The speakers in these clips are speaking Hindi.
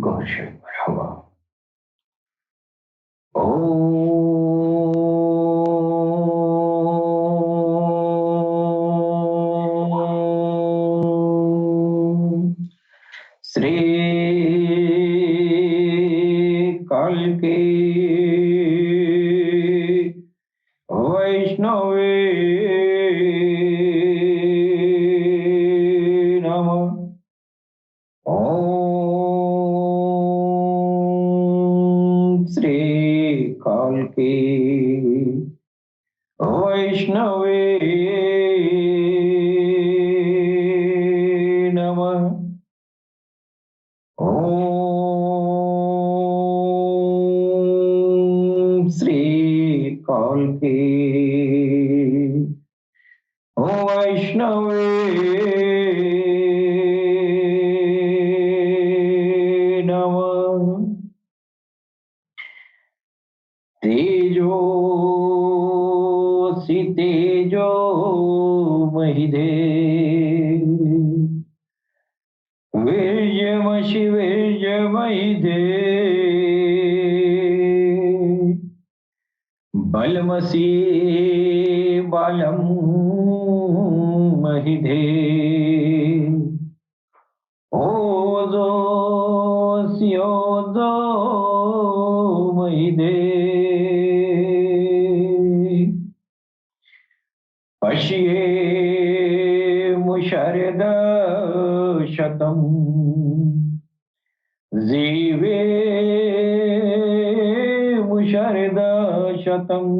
गौरशंकर हवा। ओम श्री कल्की वैष्णवे नमः। ओम श्री कल्की वैष्णवे नमः। ओम श्री कल्की वैष्णवे नमः। तेजोसि तेजो महिधे वीर्यमसि वीर्यमहिधे बलमसि बलं महिधे ओजोऽसि ओजो महिधे पश्येमुशरद शतम् जीवेमुशरद शतम्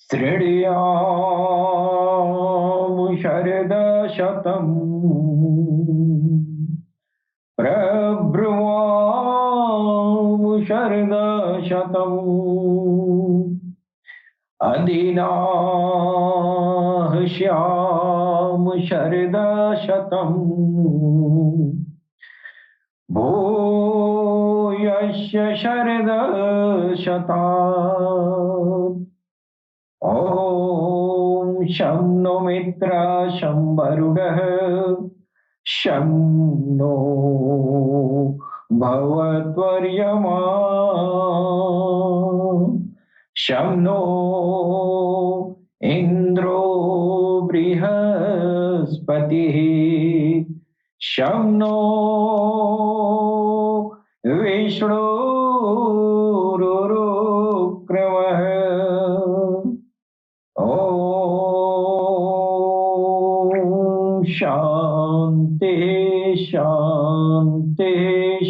शृणुयामुशरद शतम् प्रब्रुवामुशरद शतम् अधिनाहस्यामुशरद शतम् भूयस्य शरद शतात्। ॐ शं नो मित्र शं वरुणः शं नो भवत्वर्यमा शं नो इन्द्रो बृहस्पतिः शं नो विष्णुरुक्रमः। ॐ शान्ति शान्ति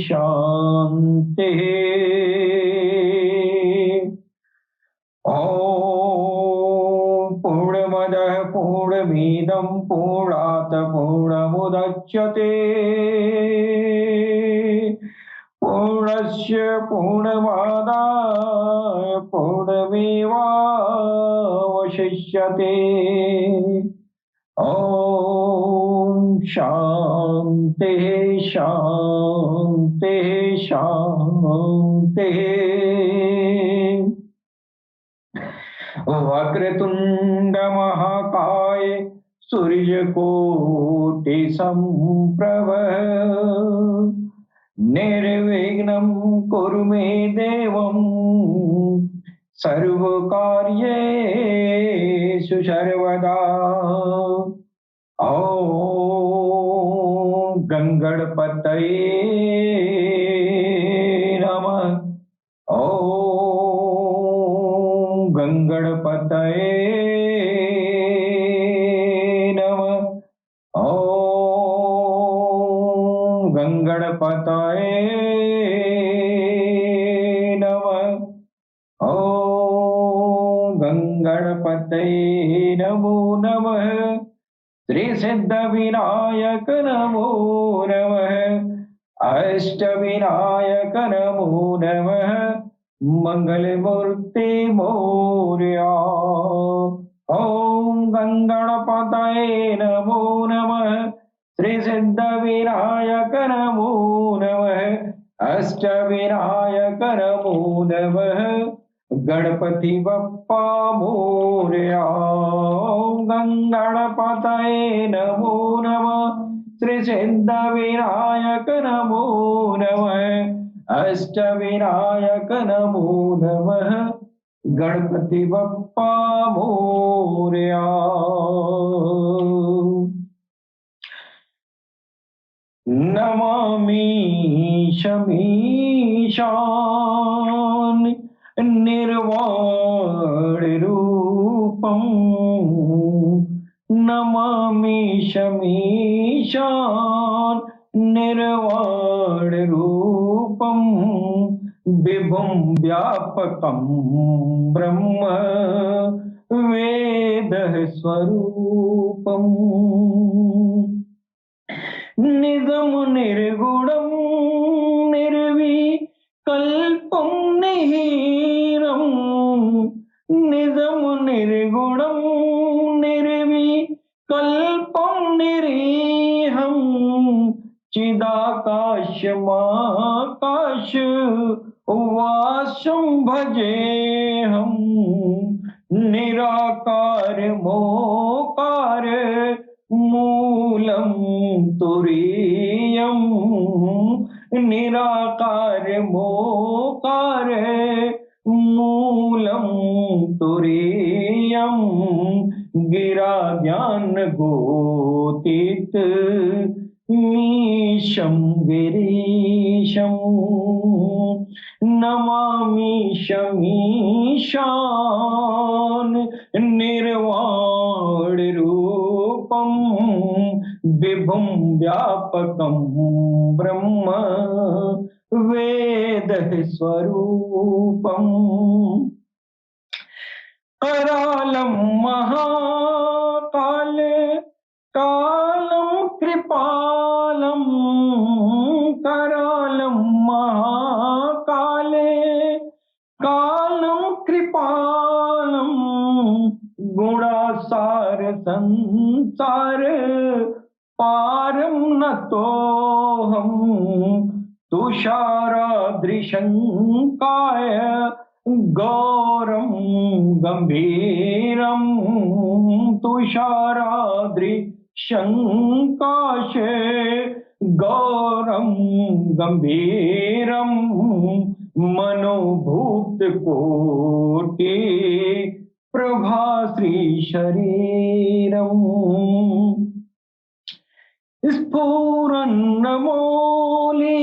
शान्तिः। ॐ पूर्णमदः पूर्णमिदं पूर्णात् पूर्णमुदच्यते पूर्णस्य पूर्णमादाय पूर्णमेवावशिष्यते। ॐ शान्तिः शान्तिः शान्तिः। वक्रतुंड महाकाय सूर्यकोटि समप्रभ निर्विघ्नं कुरु मे देवं सर्वकार्येषु सर्वदा। ॐ गंगणपतये नमः। ॐ गंगणपतये नमः। ॐ गंगणपतये नमः। ॐ गंगणपतये नमो नमः। त्रिसिद्धविनायक नमो नमः। अष्टविनायक नमो नमः। मंगलमूर्ति मोरया। ओम गंगणपतये नमो नमः। त्रिसिद्धविनायक नमो नमः। अष्टविनायक नमो नमः। गणपति बप्पा मोरया। ओम गंगणपतये नमो नमः। श्री सिद्ध विनायक नमो नमः। अष्ट विनायक नमो नमः। गणपति बप्पा मोरया। नमामि शमीशान निर्वाण रूपम। नमामि शमीशान निर्वाण रूपम। विभुं व्यापकं ब्रह्म वेद स्वरूपम। निजम निर्गुणं निर्विकल्पं निहीनं। निजम निर्गुणं निर्विकल्पं निरीहं। चिदाकाशमाकाश वासं भजेऽहं। निराकार मोकार मूलं तुरीयं। निराकार मोकार मूलं तुरीयं। गिरा ज्ञान गोतीत मीशं गिरीशं। नमामि शमीशान निर्वाण रूपम। विभुं व्यापकं ब्रह्म वेद स्वरूपम। करालं महाकाल कालं कृपालं। करालं महाकाले कालं कृपालं। गुणासार संसार पारं नतोऽहं। तुषारादृशंकाय गौरं गंभीरं। तुषारादृशंकाश गौरं गंभीरं। मनोभूत कोटि प्रभाश्री शरीरं। स्फुरन्नमौली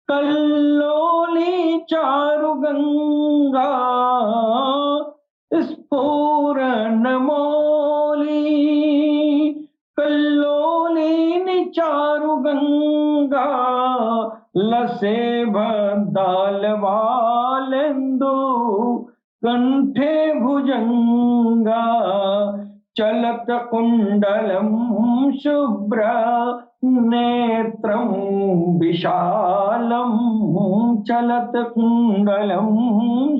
कल्लोली चारुगंगा। स्फुरन्नमौली कल्लोलिनी चारुगंगा। लसे बदालवालेन्दु कंठे भुजंगा। चलत कुंडलं शुभ्र नेत्रं विशालं। चलत कुंडलं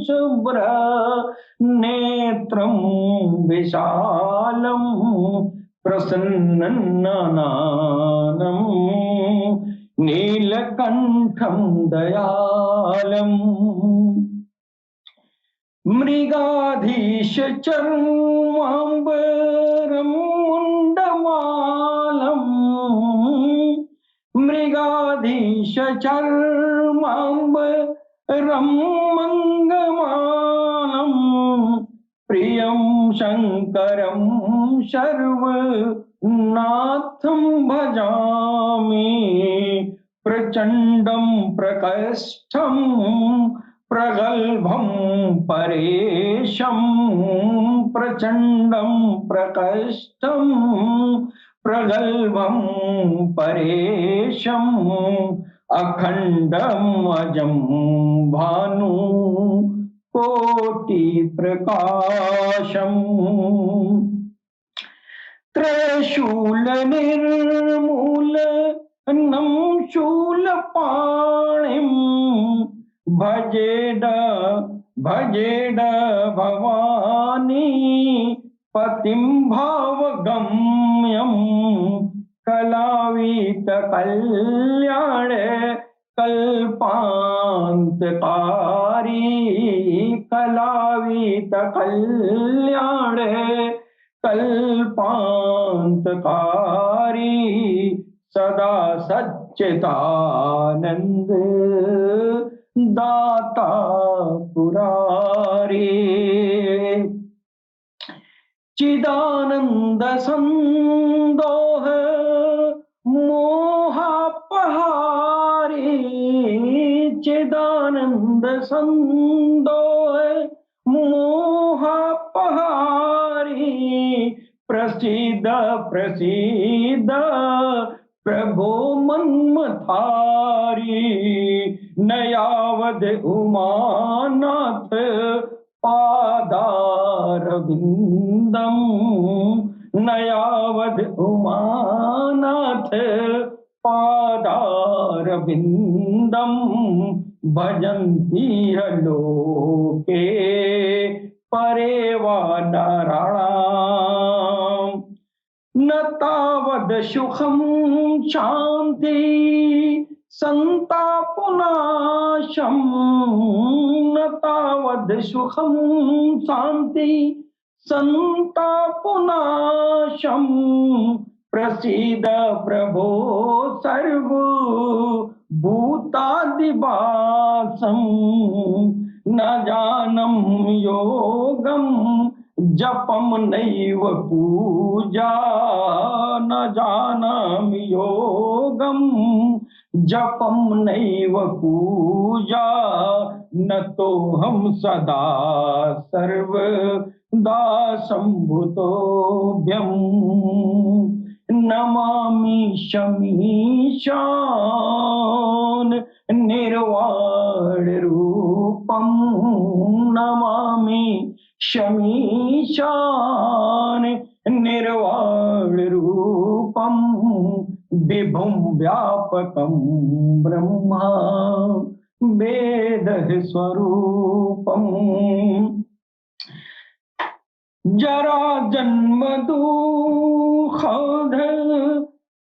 शुभ्र नेत्रं विशालं। प्रसन्ननयनं नीलकंठं दयालं। मृगाधीश चर्मांबरं मुंडमालं। मृगाधीश चर्मांबरं मंगमालं। प्रियं शंकरं सर्वनाथं भजामि। प्रचंडं प्रकष्ठं प्रगल्भं परेशं। प्रचंडं प्रकष्ठं प्रगल्भं परेशं। अखंडं अजं भानु कोटि प्रकाशं। त्रैशूल निर्मूल नं शूलपाणिं। भजेड भजेड भवानी पतिं भावगम्यं। कलावीत कल्याण कल्पांतकारी। कलावीत कल्याण कल्पांतकारी। सदा सच्चिदानंद दाता पुरारे। चिदानंद संदोह मोहापहारी, चिदानंद संदोह मोहापहारी। प्रसीद प्रसीद प्रभो मन्मथारी, नयावद उमानाथ पादारविंदम, नयावद उमानाथ पादारविंदम। भजन्ति लोके परे वा नारायणाम्, न तावद सुखं शांति संतापनाशं, न तावद सुखं शांति संतापनाशं। प्रसीद प्रभो सर्व भूतादिवासं, न जानम योगम जपम नैव पूजा, न जानम योगम जपम नैव पूजा। न तो हम सदा सर्वदा संभुतोभ्यम, नमामि शमीशान निर्वाण रूपम, नमामि शमीशान निर्वाण रूपम। विभुं व्यापकं ब्रह्मा वेद स्वरूपम, जरा जन्म दुःखद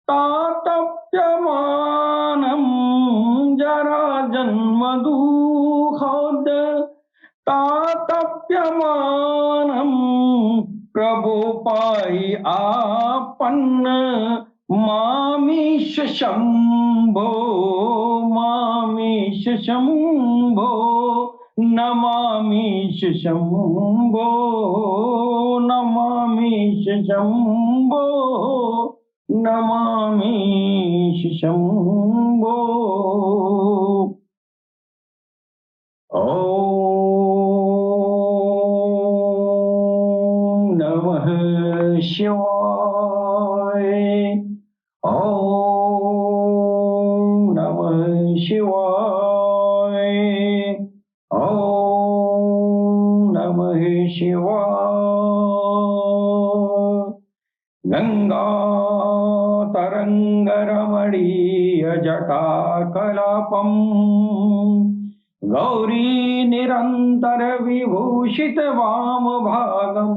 तातप्यमानं, जरा जन्म दुःखद तातप्यमानं। प्रभो पाहि आपन्न मामीश शंभो, मामीश शंभो, नमामीश शंभो, नमामीश शंभो, नमामीश शंभो। ओम नमः शिवाय, ओम नमः शिवाय, ओम नमः शिवाय। गंगा तरंग रमणीय जटाकलापम, गौरी निरंतर विभूषित वाम भागम।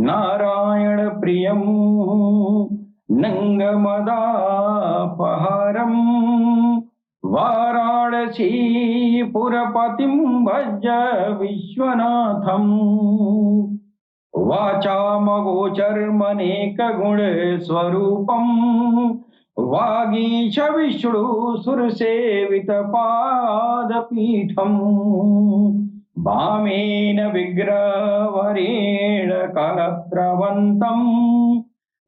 नारायण प्रियम नंगमदापहारम, वाराणसीपुरपतिं भज विश्वनाथम। वाचामगोचरमनेक गुण स्वरूपम, वागीश विष्णु सुरसेवित पादपीठम। वामेन विग्रहवरेण कलत्रवन्तं,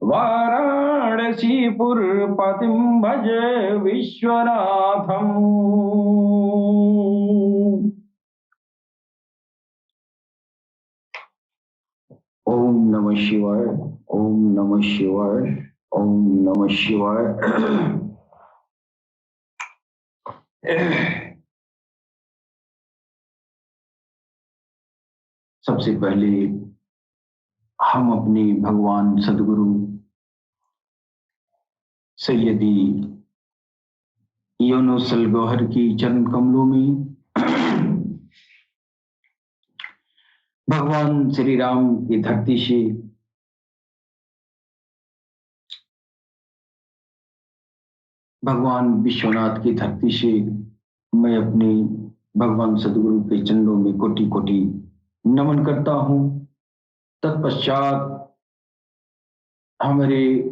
वाराणसीपुरपतिं भज विश्वनाथम्। ओम नमः शिवाय, ओम नमः शिवाय, ओम नमः शिवाय। सबसे पहले हम अपने भगवान सदगुरु सैयदी यूनुस अल गौहर की चरण कमलों में भगवान श्री राम की धरती से भगवान विश्वनाथ की धरती से मैं अपने भगवान सदगुरु के चरणों में कोटि कोटि नमन करता हूं। तत्पश्चात हमारे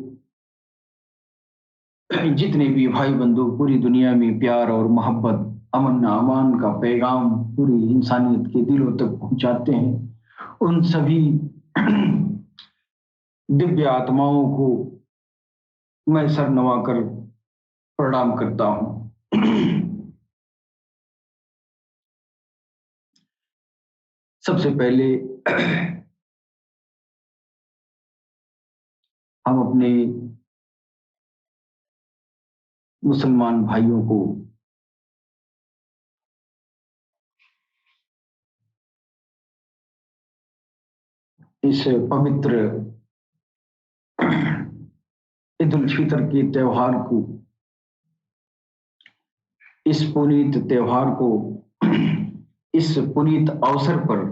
जितने भी भाई बंधु पूरी दुनिया में प्यार और मोहब्बत, अमन अमान का पैगाम पूरी इंसानियत के दिलों तक पहुंचाते हैं, उन सभी दिव्य आत्माओं को मैं सर नवाकर प्रणाम करता हूं। सबसे पहले हम अपने मुसलमान भाइयों को इस पवित्र ईद उल फितर के त्योहार को, इस पुनीत त्योहार को, इस पुनीत अवसर पर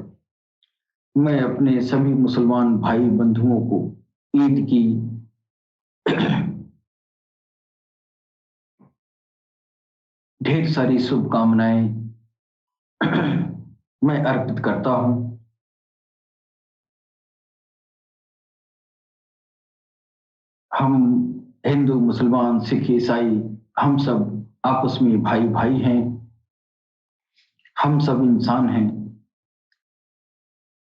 मैं अपने सभी मुसलमान भाई बंधुओं को ईद की ढेर सारी शुभकामनाएं मैं अर्पित करता हूं। हम हिंदू, मुसलमान, सिख, ईसाई, हम सब आपस में भाई भाई हैं, हम सब इंसान हैं।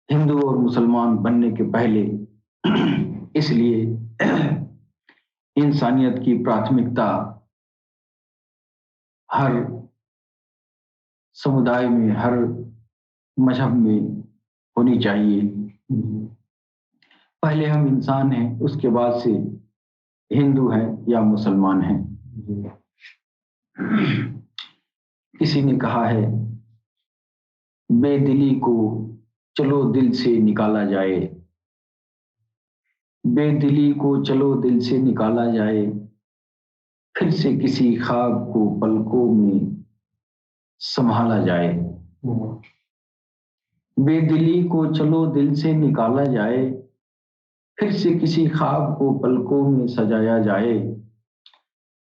हिंदू और मुसलमान बनने के पहले इसलिए इंसानियत की प्राथमिकता हर समुदाय में, हर मजहब में होनी चाहिए। पहले हम इंसान हैं, उसके बाद से हिंदू हैं या मुसलमान हैं। किसी ने कहा है, बेदिली को चलो दिल से निकाला जाए, बेदिली को चलो दिल से निकाला जाए, फिर से किसी ख्वाब को पलकों में संभाला जाए। बेदिली को चलो दिल से निकाला जाए, फिर से किसी ख्वाब को पलकों में सजाया जाए।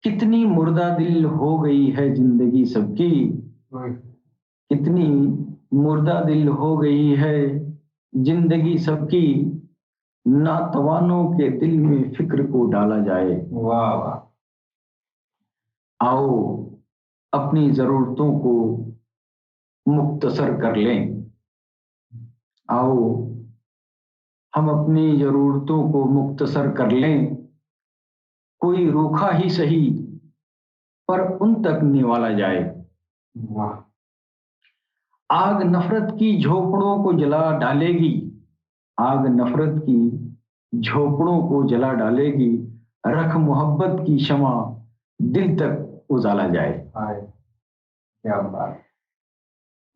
कितनी मुर्दा दिल हो गई है जिंदगी सबकी, कितनी मुर्दा दिल हो गई है जिंदगी सबकी, नातवानों के दिल में फिक्र को डाला जाए। वाह वाह। आओ अपनी जरूरतों को मुख्तसर कर लें, आओ हम अपनी जरूरतों को मुख्तसर कर लें, कोई रूखा ही सही पर उन तक निवाला जाए। वाह। आग नफरत की झोपड़ों को जला डालेगी, आग नफरत की झोपड़ों को जला डालेगी, रख मोहब्बत की शमा दिल तक उजाला जाए। क्या बात।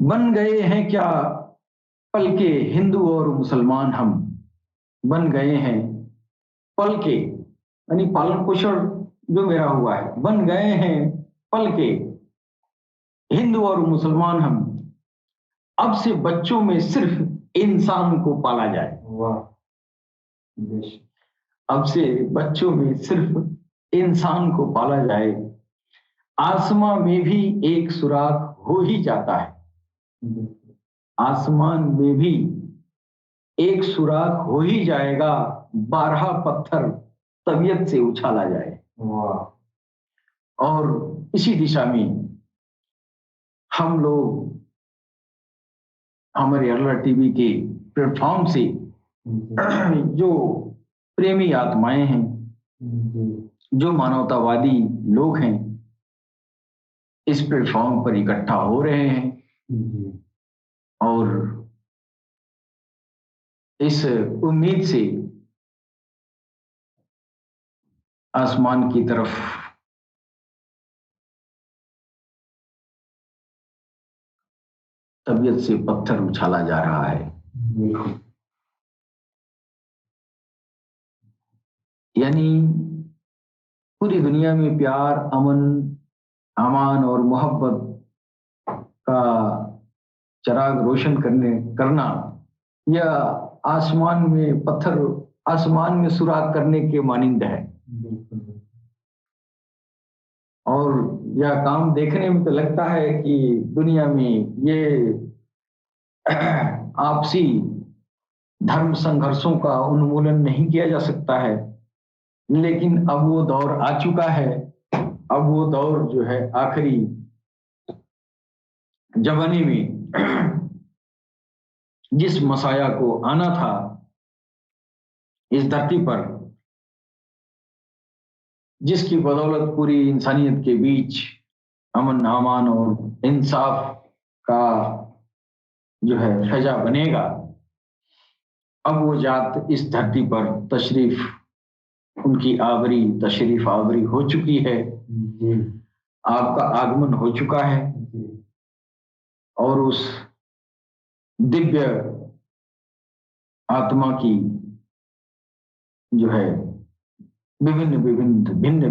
बन गए हैं क्या पल के हिंदू और मुसलमान, हम बन गए हैं पल के, यानी पालन पोषण जो मेरा हुआ है, बन गए हैं पल के हिंदू और मुसलमान हम, अब से बच्चों में सिर्फ इंसान को पाला जाए। वाह। अब से बच्चों में सिर्फ इंसान को पाला जाए, आसमां में भी एक सुराख हो ही जाता है, आसमान में भी एक सुराख हो ही जाएगा, 12 पत्थर तबीयत से उछाला जाए। वाह। और इसी दिशा में हम लोग हमारे अल्लाह टीवी के प्लेटफॉर्म से जो प्रेमी आत्माएं हैं, जो मानवतावादी लोग हैं, इस प्लेटफॉर्म पर इकट्ठा हो रहे हैं और इस उम्मीद से आसमान की तरफ तबीयत से पत्थर उछाला जा रहा है। यानी पूरी दुनिया में प्यार, अमन, अमान और मोहब्बत का चिराग रोशन करना या आसमान में पत्थर, आसमान में सुराख करने के मानिंद है। और यह काम देखने में तो लगता है कि दुनिया में ये आपसी धर्म संघर्षों का उन्मूलन नहीं किया जा सकता है, लेकिन अब वो दौर आ चुका है अब वो दौर जो है आखिरी जमाने में जिस मसाया को आना था इस धरती पर, जिसकी बदौलत पूरी इंसानियत के बीच अमन अमान और इंसाफ का जो है फैजा बनेगा, अब वो जात इस धरती पर उनकी तशरीफ आवरी हो चुकी है। आपका आगमन हो चुका है और उस दिव्य आत्मा की जो है भिन्न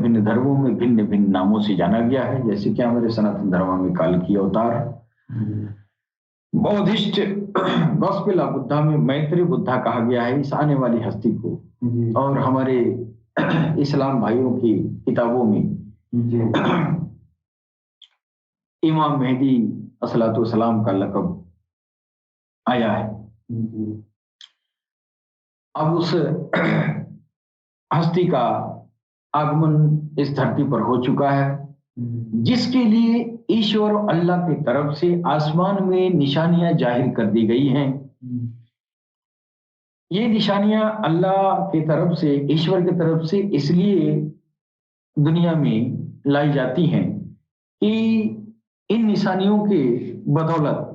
भिन्न धर्मों में भिन्न भिन्न नामों से जाना गया है। जैसे कि हमारे सनातन धर्म में काल की अवतार, बौद्धिस्ट गॉस्पेल ऑफ बुद्धा में मैत्री बुद्धा कहा गया है इस आने वाली हस्ती को, और हमारे इस्लाम भाइयों की किताबों में इमाम मेहदी अस्सलातु वस्सलाम का लक़ब आया है। अब उस हस्ती का आगमन इस धरती पर हो चुका है, जिसके लिए ईश्वर अल्लाह की तरफ से आसमान में निशानियां जाहिर कर दी गई हैं। ये निशानियां अल्लाह की तरफ से, ईश्वर की तरफ से इसलिए दुनिया में लाई जाती हैं कि इन निशानियों के बदौलत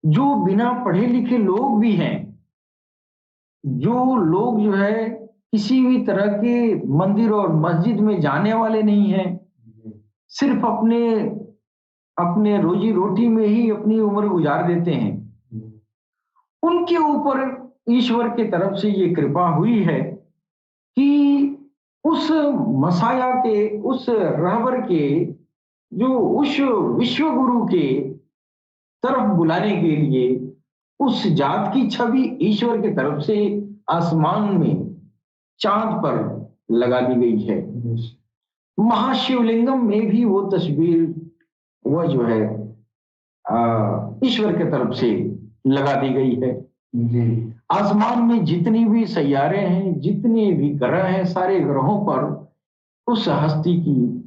जो बिना पढ़े लिखे लोग भी हैं, जो लोग जो है किसी भी तरह के मंदिर और मस्जिद में जाने वाले नहीं हैं, सिर्फ अपने रोजी रोटी में ही अपनी उम्र गुजार देते हैं, उनके ऊपर ईश्वर की तरफ से ये कृपा हुई है कि उस मसाया के, उस रहबर के, जो उस विश्व गुरु के तरफ बुलाने के लिए उस जात की छवि ईश्वर की तरफ से आसमान में चांद पर लगा दी गई है। महाशिवलिंगम में भी वो तस्वीर वह जो है ईश्वर की तरफ से लगा दी गई है। आसमान में जितनी भी सैयारे हैं, जितने भी ग्रह हैं, सारे ग्रहों पर उस हस्ती की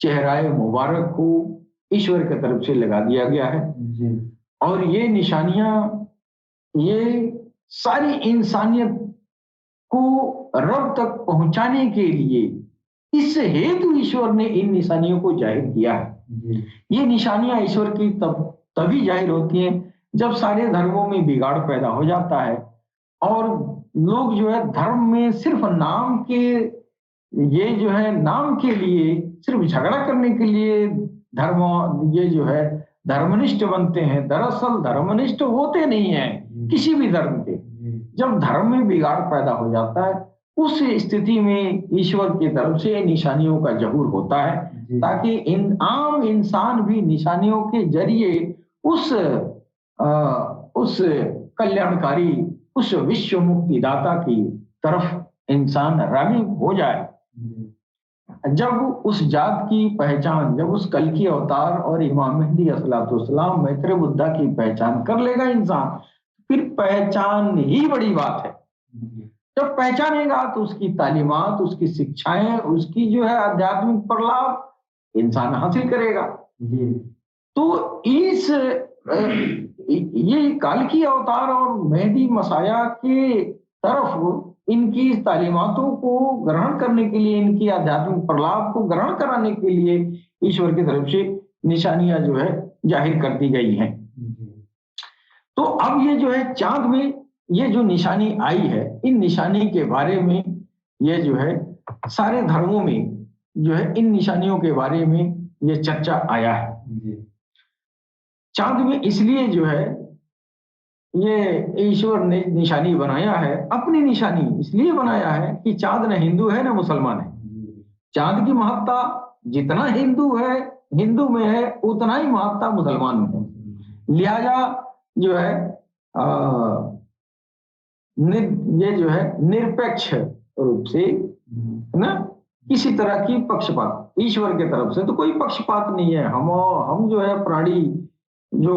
चेहराए मुबारक को ईश्वर की तरफ से लगा दिया गया है। और ये निशानियां, ये सारी इंसानियत को रब तक पहुंचाने के लिए इस हेतु ईश्वर ने इन निशानियों को जाहिर किया है। ये निशानियां ईश्वर की तभी जाहिर होती हैं जब सारे धर्मों में बिगाड़ पैदा हो जाता है और लोग जो है धर्म में सिर्फ नाम के, ये जो है नाम के लिए, सिर्फ झगड़ा करने के लिए ये जो है धर्मनिष्ठ बनते हैं। दरअसल धर्मनिष्ठ होते नहीं हैं किसी भी धर्म के। जब धर्म में बिगाड़ पैदा हो जाता है, उस स्थिति में ईश्वर की तरफ से निशानियों का ज़हूर होता है, ताकि आम इंसान भी निशानियों के जरिए उस कल्याणकारी, उस विश्व मुक्तिदाता की तरफ इंसान राग़िब हो जाए। जब उस जात की पहचान, जब उस कल की अवतार और इमाम मेहदी अस्सलाम मैत्री बुद्धा की पहचान कर लेगा इंसान, फिर पहचान ही बड़ी बात है। जब पहचानेगा तो उसकी तालीमात, उसकी शिक्षाएं, उसकी जो है आध्यात्मिक प्रलाप इंसान हासिल करेगा। तो ये काल की अवतार और मेहदी मसाया के तरफ इनकी तालीमातों को ग्रहण करने के लिए, इनकी आध्यात्मिक प्रलाप को ग्रहण कराने के लिए ईश्वर की तरफ से निशानियां जो है जाहिर कर दी गई हैं। तो अब ये जो है चांद में ये जो निशानी आई है, इन निशानी के बारे में ये जो है सारे धर्मों में जो है इन निशानियों के बारे में ये चर्चा आया है। चांद में इसलिए जो है ये ईश्वर ने निशानी बनाया है, अपनी निशानी इसलिए बनाया है कि चांद न हिंदू है न मुसलमान है। चांद की महत्ता जितना हिंदू में है उतना ही महत्ता मुसलमान में है। लिहाजा जो है ये जो है निरपेक्ष रूप से ना किसी तरह की पक्षपात, ईश्वर की तरफ से तो कोई पक्षपात नहीं है। हम जो है प्राणी जो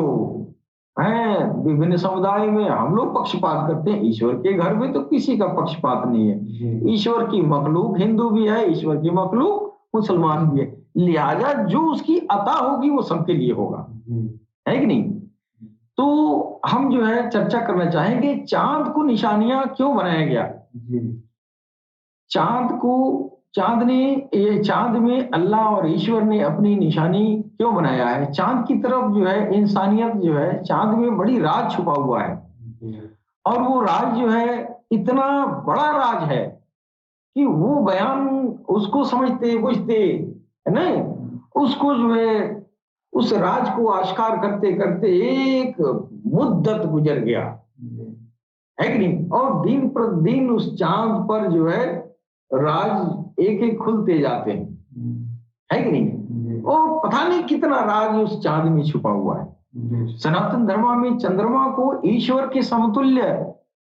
हैं, विभिन्न समुदाय में हम लोग पक्षपात करते हैं, ईश्वर के घर में तो किसी का पक्षपात नहीं है। ईश्वर की मखलूक हिंदू भी है, ईश्वर की मखलूक मुसलमान भी है, लिहाजा जो उसकी अता होगी वो सबके लिए होगा, है कि नहीं? तो हम जो है चर्चा करना चाहेंगे, चांद को निशानियां क्यों बनाया गया? चांद को, चांद ने, ये चांद में अल्लाह और ईश्वर ने अपनी निशानी क्यों बनाया है? चांद की तरफ जो है इंसानियत जो है, चांद में बड़ी राज छुपा हुआ है, और वो राज जो है इतना बड़ा राज है कि वो बयान उसको समझते बुझते है नहीं, उसको जो है उस राज को आश्कार करते करते एक मुद्दत गुजर गया, है कि नहीं? और दिन प्रतिदिन उस चांद पर जो है राज एक एक खुलते जाते हैं, है कि नहीं? और पता नहीं कितना राज उस चांद में छुपा हुआ है। सनातन धर्म में चंद्रमा को ईश्वर के समतुल्य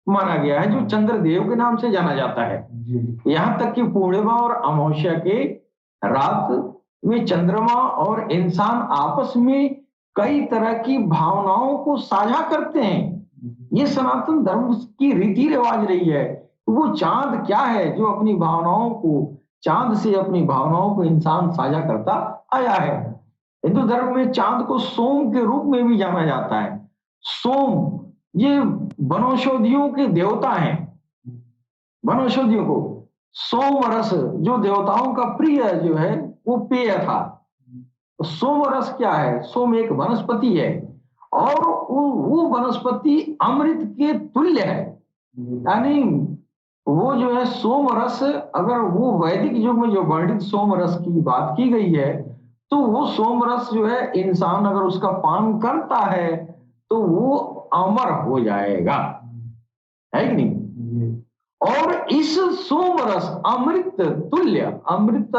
माना गया है, जो चंद्रदेव के नाम से जाना जाता है। यहाँ तक कि पूर्णिमा और अमावस्या के रात में चंद्रमा और इंसान आपस में कई तरह की भावनाओं को साझा करते हैं। ये सनातन धर्म की रीति रिवाज रही है। वो चांद क्या है जो अपनी भावनाओं को, चांद से अपनी भावनाओं को इंसान साझा करता आया है। हिंदू धर्म में चांद को सोम के रूप में भी जाना जाता है। सोम ये वनौषधियों के देवता हैं। वनौषधियों को सोम रस जो देवताओं का प्रिय जो है वो पेय था। सोम रस क्या है? सोम एक वनस्पति है, और वो वनस्पति अमृत के तुल्य है। यानी वो जो है सोम रस, अगर वो वैदिक युग में जो वर्णित सोम रस की बात की गई है, तो वो सोम रस जो है इंसान अगर उसका पान करता है तो वो अमर हो जाएगा, है कि नहीं? और इस सोम रस अमृत तुल्य, अमृत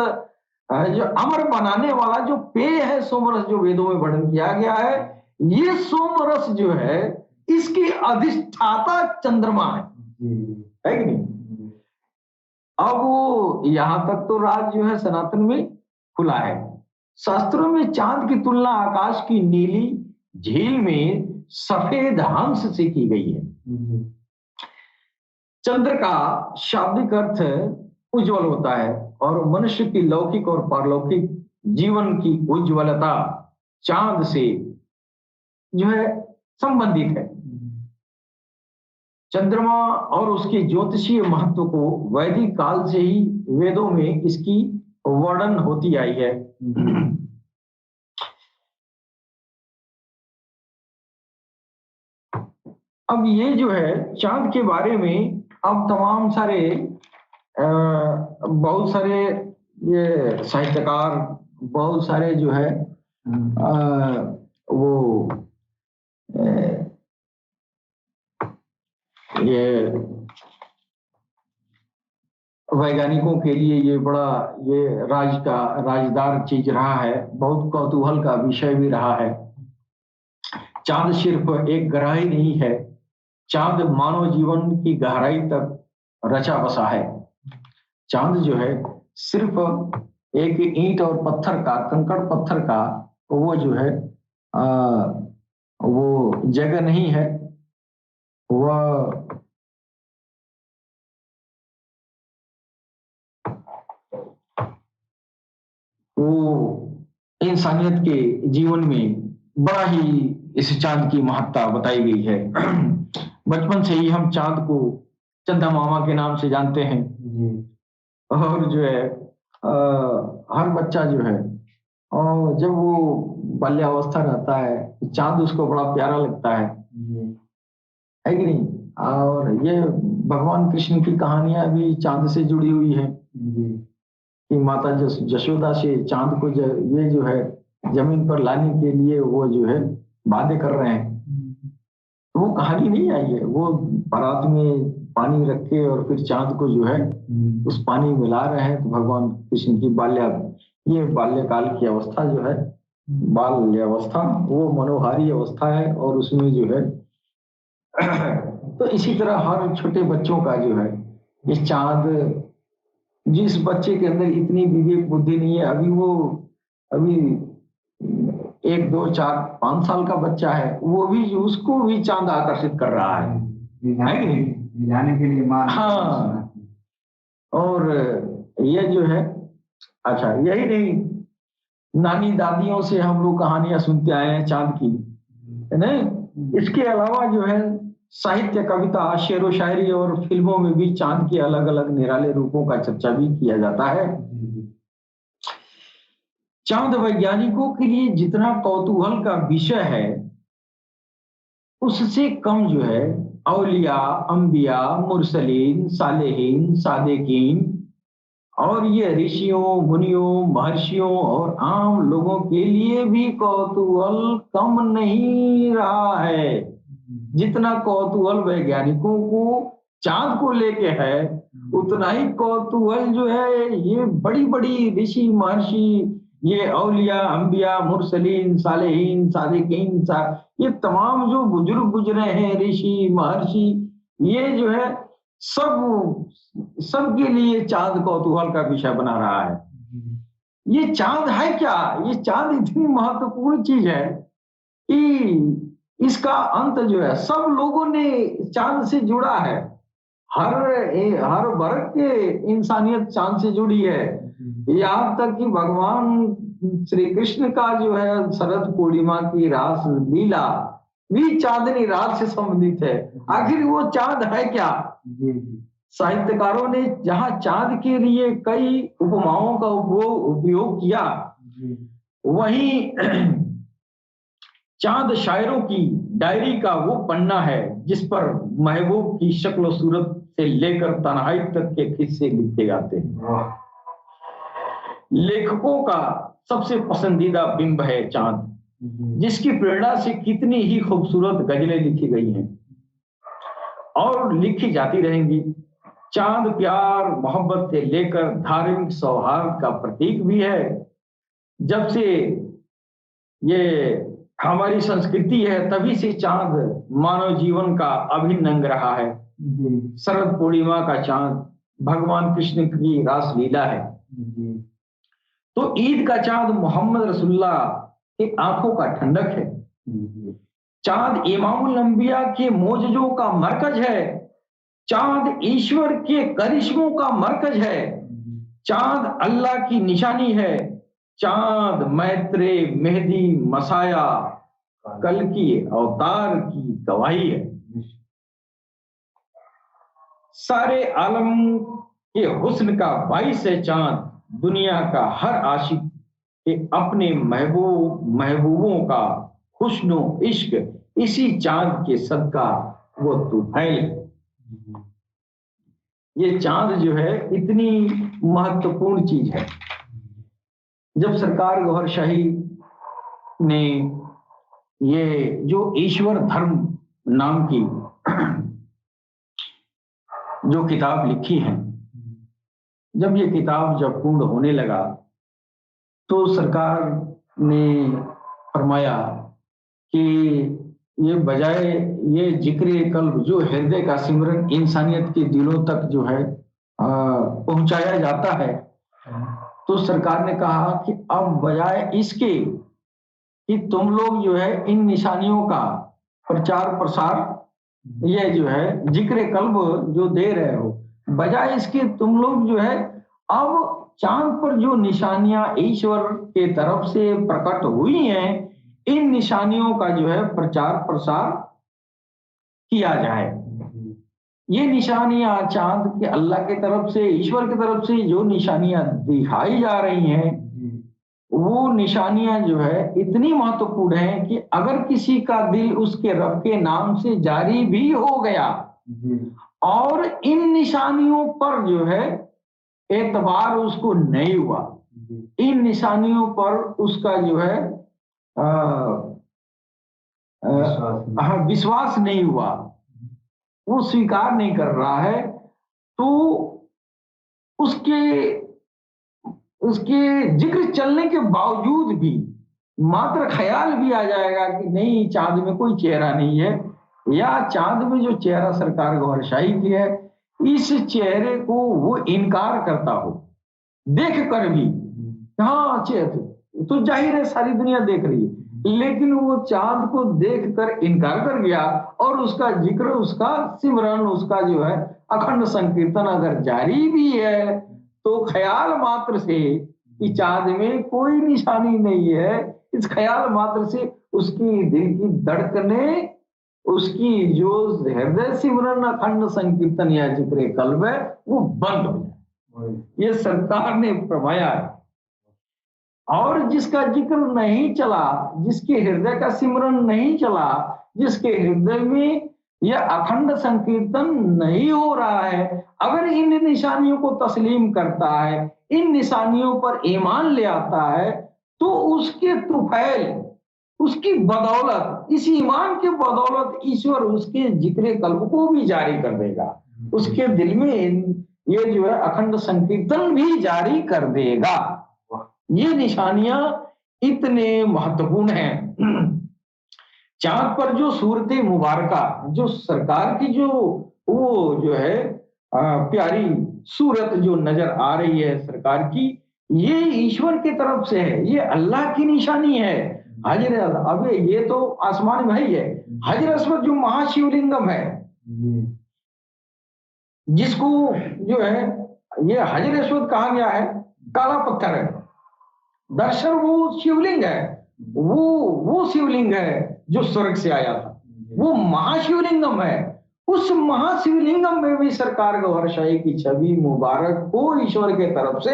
जो अमर बनाने वाला जो पेय है सोम रस, जो वेदों में वर्णन किया गया है, ये सोम रस जो है इसकी अधिष्ठाता चंद्रमा है कि नहीं? अब वो यहां तक तो राज जो है सनातन में खुला है। शास्त्रों में चांद की तुलना आकाश की नीली झील में सफेद हंस से की गई है। चंद्र का शाब्दिक अर्थ उज्जवल होता है, और मनुष्य की लौकिक और पारलौकिक जीवन की उज्ज्वलता चांद से जो है संबंधित है। चंद्रमा और उसके ज्योतिषीय महत्व को वैदिक काल से ही वेदों में इसकी वर्णन होती आई है। अब ये जो है चांद के बारे में अब तमाम सारे बहुत सारे ये साहित्यकार, बहुत सारे जो है वो ये वैज्ञानिकों के लिए ये बड़ा ये राजदार चीज रहा है, बहुत कौतूहल का विषय भी रहा है। चांद सिर्फ एक ग्रह ही नहीं है, चांद मानव जीवन की गहराई तक रचा बसा है। चांद जो है सिर्फ एक ईंट और पत्थर का, कंकड़ पत्थर का वो जो है वो जगह नहीं है, वह वो इंसानियत के जीवन में बड़ा ही इस चांद की महत्ता बताई गई है। बचपन से ही हम चांद को चंदा मामा के नाम से जानते हैं, और जो है हर बच्चा जो है, और जब वो बाल्यावस्था रहता है चांद उसको बड़ा प्यारा लगता है कि नहीं? और ये भगवान कृष्ण की कहानियां भी चांद से जुड़ी हुई है कि माता यशोदा से चांद को ये जो है जमीन पर लाने के लिए वो जो है वादे कर रहे हैं। तो वो कहानी नहीं आई है, वो बारात में पानी रख के और फिर चांद को जो है उस पानी मिला रहे हैं। तो भगवान कृष्ण की बाल्यकाल की अवस्था जो है, बाल्यावस्था, वो मनोहारी अवस्था है, और उसमें जो है तो इसी तरह हर छोटे बच्चों का जो है ये चांद, जिस बच्चे के अंदर इतनी विवेक बुद्धि नहीं है, अभी 1, 2, 4, 5 साल का बच्चा है, वो भी, उसको भी चांद आकर्षित कर रहा है कि नहीं? जाने के लिए हाँ। और ये जो है, अच्छा यही नहीं, नानी दादियों से हम लोग कहानियां सुनते आए हैं चांद की, है नहीं? इसके अलावा जो है साहित्य, कविता, शेर व शायरी और फिल्मों में भी चांद के अलग अलग निराले रूपों का चर्चा भी किया जाता है। चांद वैज्ञानिकों के लिए जितना कौतूहल का विषय है, उससे कम जो है औलिया, अंबिया, मुरसलीन, सालेहीन, सादेकीन और ये ऋषियों, मुनियों, महर्षियों और आम लोगों के लिए भी कौतूहल कम नहीं रहा है। जितना कौतूहल वैज्ञानिकों को चांद को लेके है, उतना ही कौतूहल जो है ये बड़ी बड़ी ऋषि, महर्षि, ये औलिया, अंबिया, मुरसलीन, सालेहीन, सादिकीन, ये तमाम जो बुजुर्ग गुजरे हैं, ऋषि, महर्षि, ये जो है सबके लिए चांद कौतूहल का विषय बना रहा है। ये चांद है क्या? ये चांद इतनी महत्वपूर्ण चीज है कि इसका अंत जो है, सब लोगों ने चांद से जुड़ा है। हर वर्ग के इंसानियत चांद से जुड़ी है। यहाँ तक कि भगवान श्री कृष्ण का जो है शरद पूर्णिमा की रास लीला भी चांदनी रात से संबंधित है। आखिर वो चांद है क्या? साहित्यकारों ने जहां चांद के लिए कई उपमाओं का उपयोग किया, वहीं चांद शायरों की डायरी का वो पन्ना है जिस पर महबूब की शक्ल सूरत से लेकर तन्हाई तक के किस्से लिखे जाते हैं। लेखकों का सबसे पसंदीदा बिंब है चांद, जिसकी प्रेरणा से कितनी ही खूबसूरत गजलें लिखी गई हैं और लिखी जाती रहेंगी। चांद प्यार, मोहब्बत से लेकर धार्मिक सौहार्द का प्रतीक भी है। जब से ये हमारी संस्कृति है, तभी से चांद मानव जीवन का अभिन्न अंग रहा है। शरद पूर्णिमा का चांद भगवान कृष्ण की रास लीला है, तो ईद का चांद मोहम्मद रसूलुल्लाह की आंखों का ठंडक है। चांद इमामुल अंबिया के मोजजों का मरकज है। चांद ईश्वर के करिश्मों का मरकज है। चांद अल्लाह की निशानी है। चांद मैत्रे, मेहदी, मसाया, कल की अवतार की गवाही है। सारे आलम के हुस्न का बाइस है चांद। दुनिया का हर आशिक के अपने महबूबों का हुस्नो इश्क इसी चांद के सदका वो तुफैल। ये चांद जो है इतनी महत्वपूर्ण चीज है। जब सरकार गौहर शाही ने ये जो ईश्वर धर्म नाम की जो किताब लिखी है, जब ये किताब जब पूर्ण होने लगा तो सरकार ने फरमाया कि ये बजाय ये जिक्र कल्ब जो हृदय का सिमरन इंसानियत के दिलों तक जो है पहुंचाया जाता है, तो सरकार ने कहा कि अब बजाय इसके कि तुम लोग जो है इन निशानियों का प्रचार प्रसार, ये जो है जिक्र कल्ब जो दे रहे हो, बजाय इसके तुम लोग जो है अब चांद पर जो निशानियां ईश्वर के तरफ से प्रकट हुई हैं, इन निशानियों का जो है प्रचार प्रसार किया जाए। ये निशानियां चांद के अल्लाह की तरफ से, ईश्वर की तरफ से जो निशानियां दिखाई जा रही हैं, वो निशानियां जो है इतनी महत्वपूर्ण है कि अगर किसी का दिल उसके रब के नाम से जारी भी हो गया और इन निशानियों पर जो है एतबार उसको नहीं हुआ, इन निशानियों पर उसका जो है विश्वास नहीं हुआ, वो स्वीकार नहीं कर रहा है, तो उसके जिक्र चलने के बावजूद भी मात्र ख्याल भी आ जाएगा कि नहीं चांद में कोई चेहरा नहीं है, या चांद में जो चेहरा सरकार गौहर शाही की है, इस चेहरे को वो इनकार करता हो देख कर भी, हाँ चेहरा तो जाहिर है सारी दुनिया देख रही है, लेकिन वो चांद को देखकर इनकार कर गया और उसका जिक्र, उसका सिमरन, उसका जो है अखंड संकीर्तन अगर जारी भी है तो ख्याल मात्र से कि चांद में कोई निशानी नहीं है, इस ख्याल मात्र से उसकी दिल की धड़कने, उसकी जो हृदय सिमरन अखंड संकीर्तन या जिक्र कल्ब है वो बंद हो जाए। ये सरकार ने फरमाया है। और जिसका जिक्र नहीं चला, जिसके हृदय का सिमरन नहीं चला, जिसके हृदय में यह अखंड संकीर्तन नहीं हो रहा है, अगर इन निशानियों को तस्लीम करता है, इन निशानियों पर ईमान ले आता है, तो उसके तुफैल, उसकी बदौलत, इस ईमान के बदौलत ईश्वर उसके जिक्र कल्ब को भी जारी कर देगा, उसके दिल में ये जो है अखंड संकीर्तन भी जारी कर देगा। ये निशानियां इतने महत्वपूर्ण हैं। चांद पर जो सूरत मुबारका, जो सरकार की जो वो जो है प्यारी सूरत जो नजर आ रही है सरकार की, ये ईश्वर की तरफ से है, ये अल्लाह की निशानी है। हाजिर, अब ये तो आसमान में ही है। हाजिर अस्वद जो महाशिवलिंगम है, जिसको जो है ये हाजिर अस्वद कहा गया है, काला पत्थर है, दरअसल वो शिवलिंग है, वो शिवलिंग है जो स्वर्ग से आया था, वो महाशिवलिंगम है। उस महाशिवलिंगम में भी सरकार गौहर शाही की छवि मुबारक को ईश्वर के तरफ से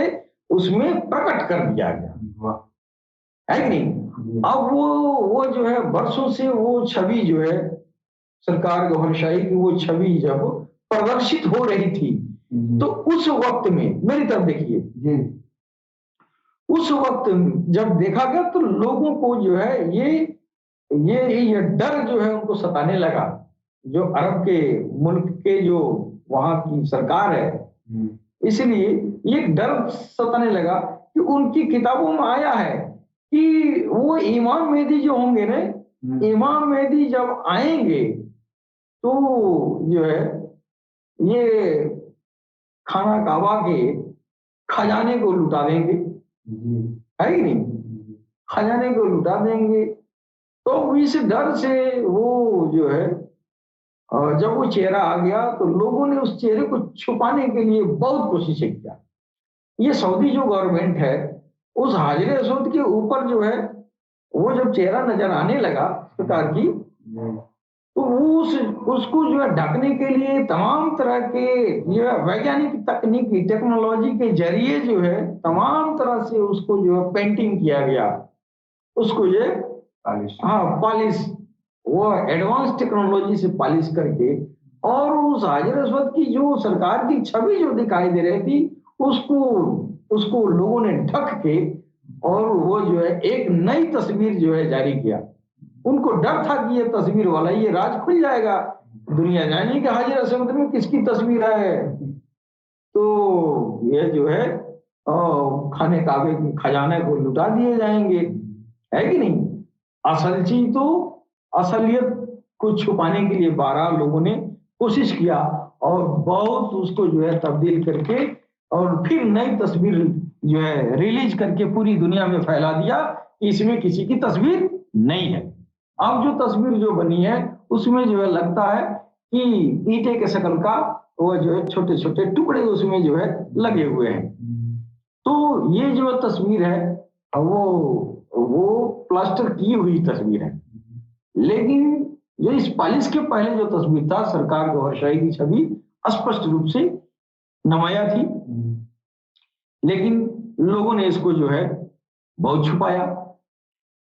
उसमें प्रकट कर दिया गया है कि नहीं। अब वो जो है बरसों से वो छवि जो है सरकार गौहर शाही की, वो छवि जब प्रदर्शित हो रही थी, तो उस वक्त में मेरी तरफ देखिए, उस वक्त जब देखा गया तो लोगों को जो है ये डर जो है उनको सताने लगा। जो अरब के मुल्क के जो वहां की सरकार है, इसलिए ये डर सताने लगा कि उनकी किताबों में आया है कि वो इमाम मेहदी जो होंगे ना, इमाम मेहदी जब आएंगे तो जो है ये खाना काबा के खजाने को लुटा देंगे, है कि नहीं, खजाने को लुटा देंगे। तो इस डर से वो जो है जब वो चेहरा आ गया तो लोगों ने उस चेहरे को छुपाने के लिए बहुत कोशिशें किया। ये सऊदी जो गवर्नमेंट है, उस हाजिर असवद के ऊपर जो है वो जब चेहरा नजर आने लगा सरकार की, तो उसको जो है ढकने के लिए तमाम तरह के जो है वैज्ञानिक तकनीकी टेक्नोलॉजी के जरिए जो है तमाम तरह से उसको जो है पेंटिंग किया गया, उसको ये पॉलिश, वो एडवांस टेक्नोलॉजी से पॉलिश करके, और उस हाजिर अस्वद की जो सरकार की छवि जो दिखाई दे रही थी उसको लोगों ने ढक के और वो जो है एक नई तस्वीर जो है जारी किया। उनको डर था कि ये तस्वीर वाला ये राज खुल जाएगा, दुनिया जानेगी कि हाजिर अस्वद में किसकी तस्वीर है। तो ये जो है खाने काबे के खजाने को लुटा दिए जाएंगे, है कि नहीं। असल चीज तो असलियत को छुपाने के लिए 12 लोगों ने कोशिश किया और बहुत उसको जो है तब्दील करके और फिर नई तस्वीर जो है रिलीज करके पूरी दुनिया में फैला दिया कि इसमें किसी की तस्वीर नहीं है। अब जो तस्वीर जो बनी है उसमें जो है लगता है कि ईंटे के शक्ल का वो जो है छोटे छोटे टुकड़े उसमें जो है लगे हुए हैं। तो ये जो तस्वीर है वो प्लास्टर की हुई तस्वीर है, लेकिन जो इस पॉलिश के पहले जो तस्वीर था सरकार गौहर शाही की छवि स्पष्ट रूप से नुमाया थी, लेकिन लोगों ने इसको जो है बहुत छुपाया।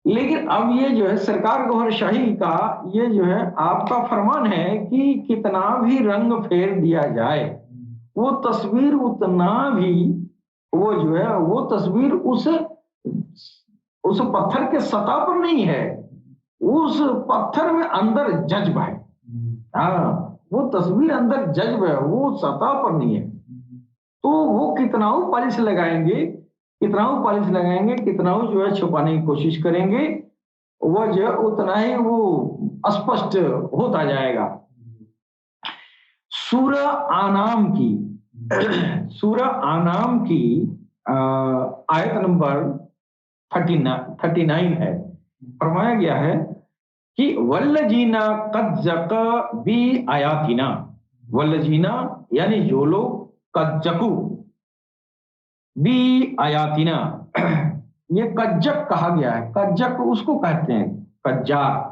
लेकिन अब ये जो है सरकार गौहर शाही का ये जो है आपका फरमान है कि कितना भी रंग फेर दिया जाए वो तस्वीर उतना भी वो जो है वो तस्वीर उस पत्थर के सतह पर नहीं है, उस पत्थर में अंदर जज्ब है। हाँ, वो तस्वीर अंदर जज्ब है, वो सतह पर नहीं है। तो वो कितनाऊ पॉलिश लगाएंगे, कितनाऊ जो है छुपाने की कोशिश करेंगे, वो जो है उतना ही वो स्पष्ट होता जाएगा। सूरह आनाम की आयत नंबर 39 है। फरमाया गया है कि वल्लजीना कज्जक बी आयातिना, वल्लजीना यानी जो लोग कज्जकू बी आयातिना, ये कज्जक कहा गया है। कज्जक उसको कहते हैं, कज्जाक,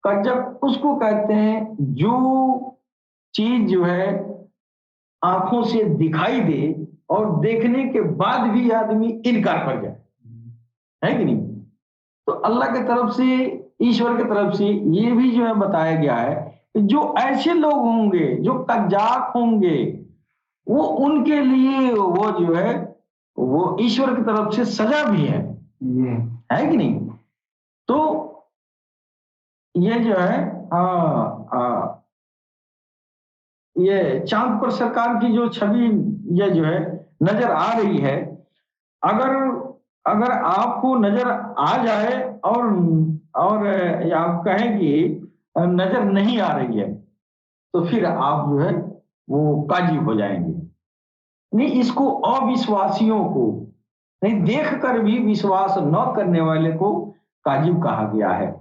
कज्जक उसको कहते हैं जो चीज जो है आंखों से दिखाई दे और देखने के बाद भी आदमी इनकार कर जाए, है कि नहीं। तो अल्लाह की तरफ से, ईश्वर की तरफ से ये भी जो है बताया गया है कि जो ऐसे लोग होंगे जो कज्जाक होंगे, वो उनके लिए वो जो है वो ईश्वर की तरफ से सजा भी है कि नहीं। तो ये जो है ये चांद पर सरकार की जो छवि ये जो है नजर आ रही है, अगर अगर आपको नजर आ जाए और आप कहें कि नजर नहीं आ रही है, तो फिर आप जो है वो काजी हो जाएंगे। नहीं, इसको अविश्वासियों को, नहीं देखकर भी विश्वास न करने वाले को काजिब कहा गया है।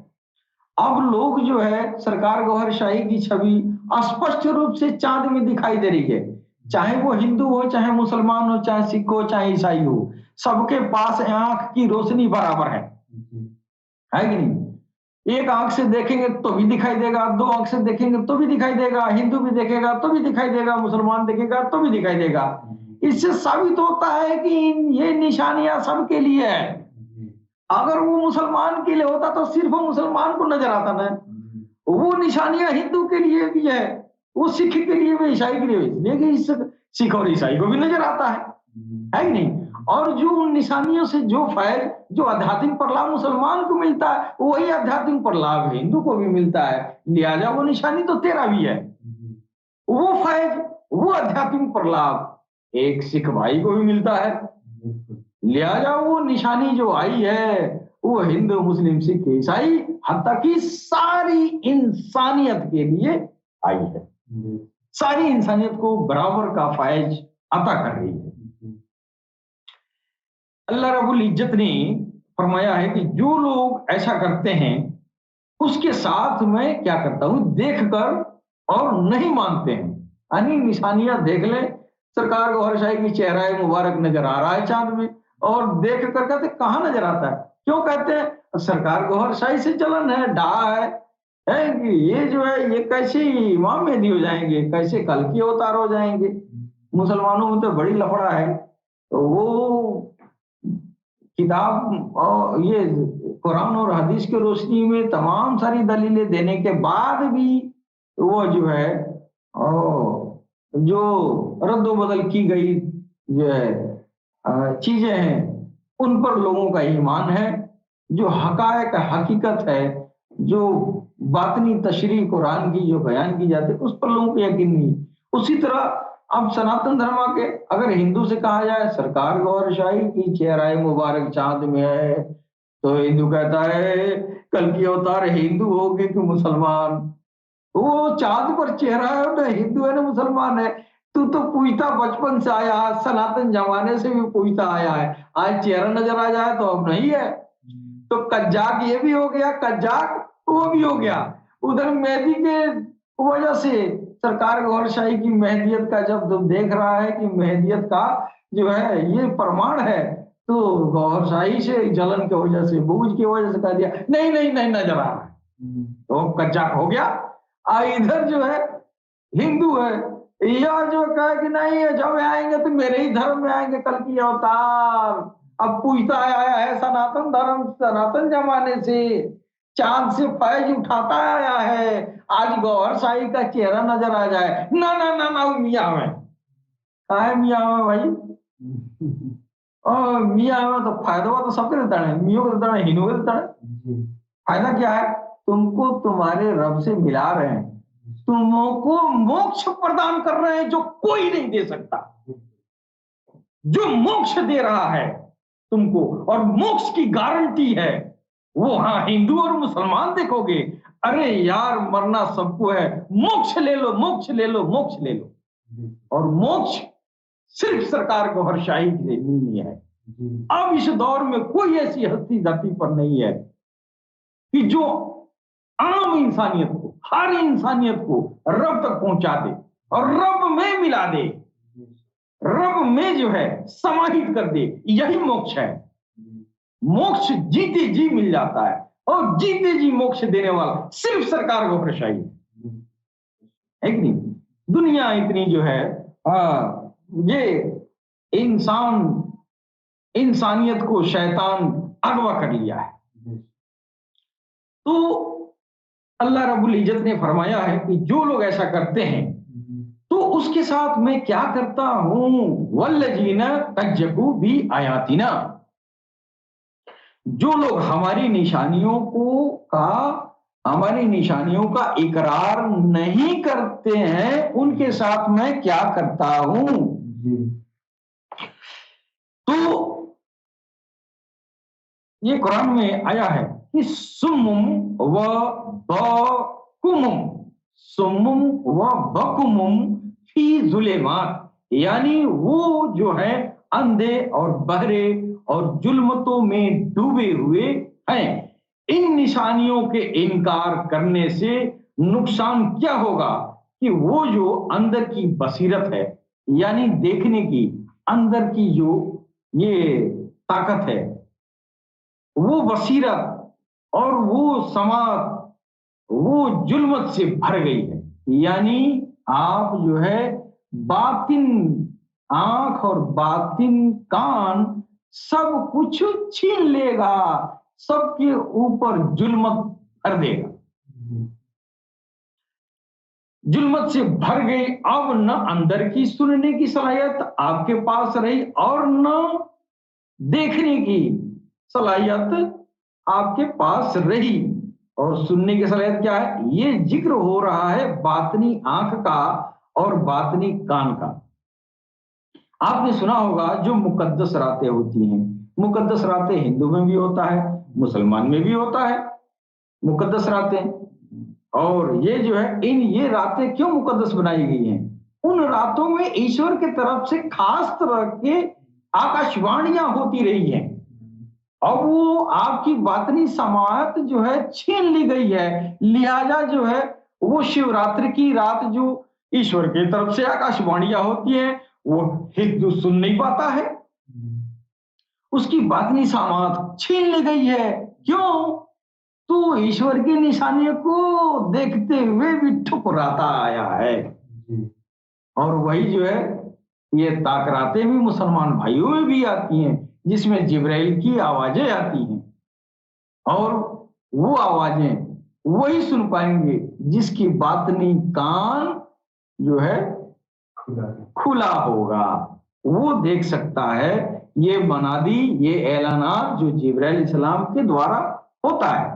अब लोग जो है सरकार गौहरशाही की छवि स्पष्ट रूप से चांद में दिखाई दे रही है, चाहे वो हिंदू हो, चाहे मुसलमान हो, चाहे सिख हो, चाहे ईसाई हो, सबके पास आंख की रोशनी बराबर है कि नहीं। एक आंख से देखेंगे तो भी दिखाई देगा, दो आंख से देखेंगे तो भी दिखाई देगा, हिंदू भी देखेगा तो भी दिखाई देगा, मुसलमान देखेगा तो भी दिखाई देगा। इससे साबित होता है कि ये निशानियां सबके लिए है। अगर वो मुसलमान के लिए होता तो सिर्फ मुसलमान को नजर आता ना, वो निशानियां हिंदू के लिए भी है, वो सिख के लिए भी, ईसाई के लिए भी, लेकिन सिख और ईसाई को भी नजर आता है कि नहीं। और जो उन निशानियों से जो फैज, जो आध्यात्मिक प्रलाभ मुसलमान को मिलता है, वही आध्यात्मिक प्रलाभ हिंदू को भी मिलता है, लिहाजा वो निशानी तो तेरा भी है। वो फैज, वो आध्यात्मिक प्रलाभ एक सिख भाई को भी मिलता है, लिहाजा वो निशानी जो आई है वो हिंदू, मुस्लिम, सिख, ईसाई, हत्ता कि सारी इंसानियत के लिए आई है। सारी इंसानियत को बराबर का फैज अता कर रही है। अल्लाह रब्बुल इज्जत ने फरमाया है कि जो लोग ऐसा करते हैं उसके साथ मैं क्या करता हूं, देखकर और नहीं मानते हैं। यानी निशानियां देख ले, सरकार गौहरशाही की चेहरा मुबारक नजर आ रहा है चांद में, और देख कर कहते कहां नजर आता है, क्यों कहते हैं सरकार गौहरशाही से जलन है, डा है कि ये जो है ये कैसे इमाम मेहदी हो जाएंगे, कैसे कल की अवतार हो जाएंगे। मुसलमानों में तो बड़ी लफड़ा है। तो वो किताब और ये कुरान और हदीस की रोशनी में तमाम सारी दलीलें देने के बाद भी वो जो है जो रद्द बदल की गई जो है चीजें हैं, उन पर लोगों का ईमान है। जो हकायक हकीकत है, जो बातनी तशरीह कुरान की जो बयान की जाती है, उस पर लोगों को यकीन नहीं। उसी तरह अब सनातन धर्म के अगर हिंदू से कहा जाए सरकार गौरशाही की चेहरा मुबारक चांद में है, तो हिंदू कहता है कल की अवतार हिंदू होगी कि मुसलमान, वो चांद पर चेहरा है ना, हिंदू है ना मुसलमान है। तू तो पूछता बचपन से आया, सनातन जमाने से भी पूछता आया है, आज चेहरा नजर आ जाए तो अब नहीं है। तो कज्जाक ये भी हो गया, कज्जाक वो भी हो गया। उधर मेहदी के वजह से सरकार गौरशाही की मेहदियत का जब तुम देख रहा है कि मेहदियत का जो है ये प्रमाण है, तो गौरशाही से जलन की वजह से, बुझ की वजह से कह दिया नहीं नहीं नहीं नजर आ रहा है, तो कज्जाक हो गया। इधर जो है हिंदू है, यह जो कहे कि नहीं है जब आएंगे तो मेरे ही धर्म में आएंगे कल की अवतार। अब पूछता आया है सनातन धर्म, सनातन जमाने से चांद से फैज उठाता आया है, आज गौहरशाही का चेहरा नजर आ जाए, ना ना ना ना मियाँ में कहा है, मियाँ में भाई और मियाँ में तो फायदा हुआ तो सबके देता है, मियों को देता है, हिंदुओं को देता है। फायदा क्या है, तुमको तुम्हारे रब से मिला रहे हैं, तुमको मोक्ष प्रदान कर रहे हैं जो कोई नहीं दे सकता। जो मोक्ष दे रहा है तुमको और मोक्ष की गारंटी है वो, हाँ हिंदू और मुसलमान देखोगे, अरे यार मरना सबको है, मोक्ष ले लो, मोक्ष ले लो, मोक्ष ले लो। और मोक्ष सिर्फ सरकार को हरशाही से मिलनी है। अब इस दौर में कोई ऐसी हस्ती धरती पर नहीं है कि जो आम इंसानियत को, हर इंसानियत को रब तक पहुंचा दे और रब में मिला दे, रब में जो है समाहित कर दे। यही मोक्ष है। मोक्ष जीते जी मिल जाता है और जीते जी मोक्ष देने वाला सिर्फ सरकार को प्रशाही है कि नहीं। दुनिया इतनी जो है ये इंसानियत को शैतान अगवा कर लिया है। तो अल्लाह रब्बुल इज्जत ने फरमाया है कि जो लोग ऐसा करते हैं तो उसके साथ मैं क्या करता हूं, वल्लजीना कज्जबू भी आयातिना, जो लोग हमारी निशानियों का इकरार नहीं करते हैं उनके साथ मैं क्या करता हूं। तो ये कुरान में आया है कि सुम्मुम व बकुमुम फी जुलेमात, यानी वो जो है अंधे और बहरे और जुल्मतों में डूबे हुए हैं। इन निशानियों के इनकार करने से नुकसान क्या होगा कि वो जो अंदर की बसीरत है, यानी देखने की अंदर की जो ये ताकत है, वो बसीरत और वो समात वो जुल्मत से भर गई है। यानी आप जो है बातिन आंख और बातिन कान सब कुछ छीन लेगा, सबके ऊपर जुल्मत भर देगा। जुल्मत से भर गई। अब न अंदर की सुनने की सलाहियत आपके पास रही और न देखने की सलाहियत आपके पास रही। और सुनने की सलाहियत क्या है, ये जिक्र हो रहा है बातनी आंख का और बातनी कान का। आपने सुना होगा जो मुकद्दस रातें होती हैं, मुकद्दस रातें हिंदू में भी होता है, मुसलमान में भी होता है मुकद्दस रातें। और ये जो है ये रातें क्यों मुकद्दस बनाई गई हैं, उन रातों में ईश्वर की तरफ से खास तरह के आकाशवाणियां होती रही हैं। अब वो आपकी बातनी समात जो है छीन ली गई है, लिहाजा जो है वो शिवरात्रि की रात जो ईश्वर की तरफ से आकाशवाणियां होती हैं वो हिंदू सुन नहीं पाता है, उसकी बातनी समात छीन ली गई है। क्यों? तो ईश्वर की निशानियों को देखते हुए भी ठुकराता आया है। और वही जो है ये ताकरातें भी मुसलमान भाइयों में भी आती हैं, जिसमें जिब्राइल की आवाजें आती हैं और वो आवाजें वही सुन पाएंगे जिसकी बातनी कान जो है खुला होगा, वो देख सकता है। ये मनादी, ये ऐलानात जो जिब्राइल इस्लाम के द्वारा होता है।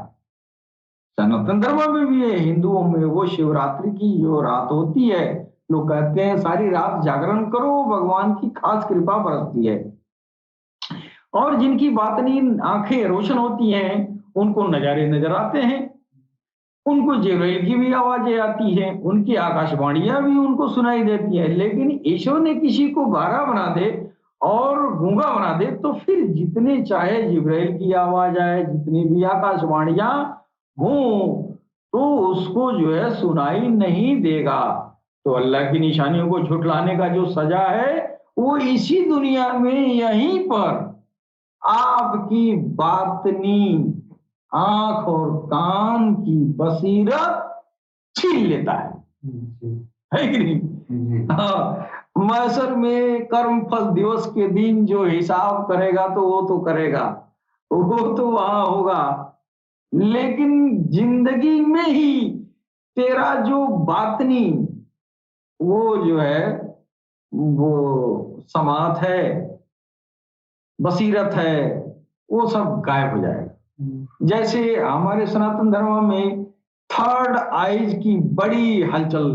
सनातन धर्म में भी है, हिंदुओं में वो शिवरात्रि की जो रात होती है, लोग कहते हैं सारी रात जागरण करो, भगवान की खास कृपा बरसती है। और जिनकी बातनी आंखें रोशन होती हैं उनको नजारे नजर आते हैं, उनको जिब्राइल की भी आवाजें आती हैं, उनकी आकाशवाणियां भी उनको सुनाई देती है। लेकिन ईश्वर ने किसी को बहरा बना दे और गूंगा बना दे तो फिर जितने चाहे जिब्राइल की आवाज आए, जितनी भी आकाशवाणियां हों, तो उसको जो है सुनाई नहीं देगा। तो अल्लाह की निशानियों को झुठलाने का जो सजा है वो इसी दुनिया में यहीं पर आपकी बातनी आंख और कान की बसीरत छीन लेता है कि नहीं? हाँ, मैसर में कर्म फल दिवस के दिन जो हिसाब करेगा तो वो तो करेगा, वो तो वहां होगा, लेकिन जिंदगी में ही तेरा जो बातनी वो जो है वो समात है, बसीरत है, वो सब गायब हो जाएगा। जैसे हमारे सनातन धर्म में थर्ड आइज की बड़ी हलचल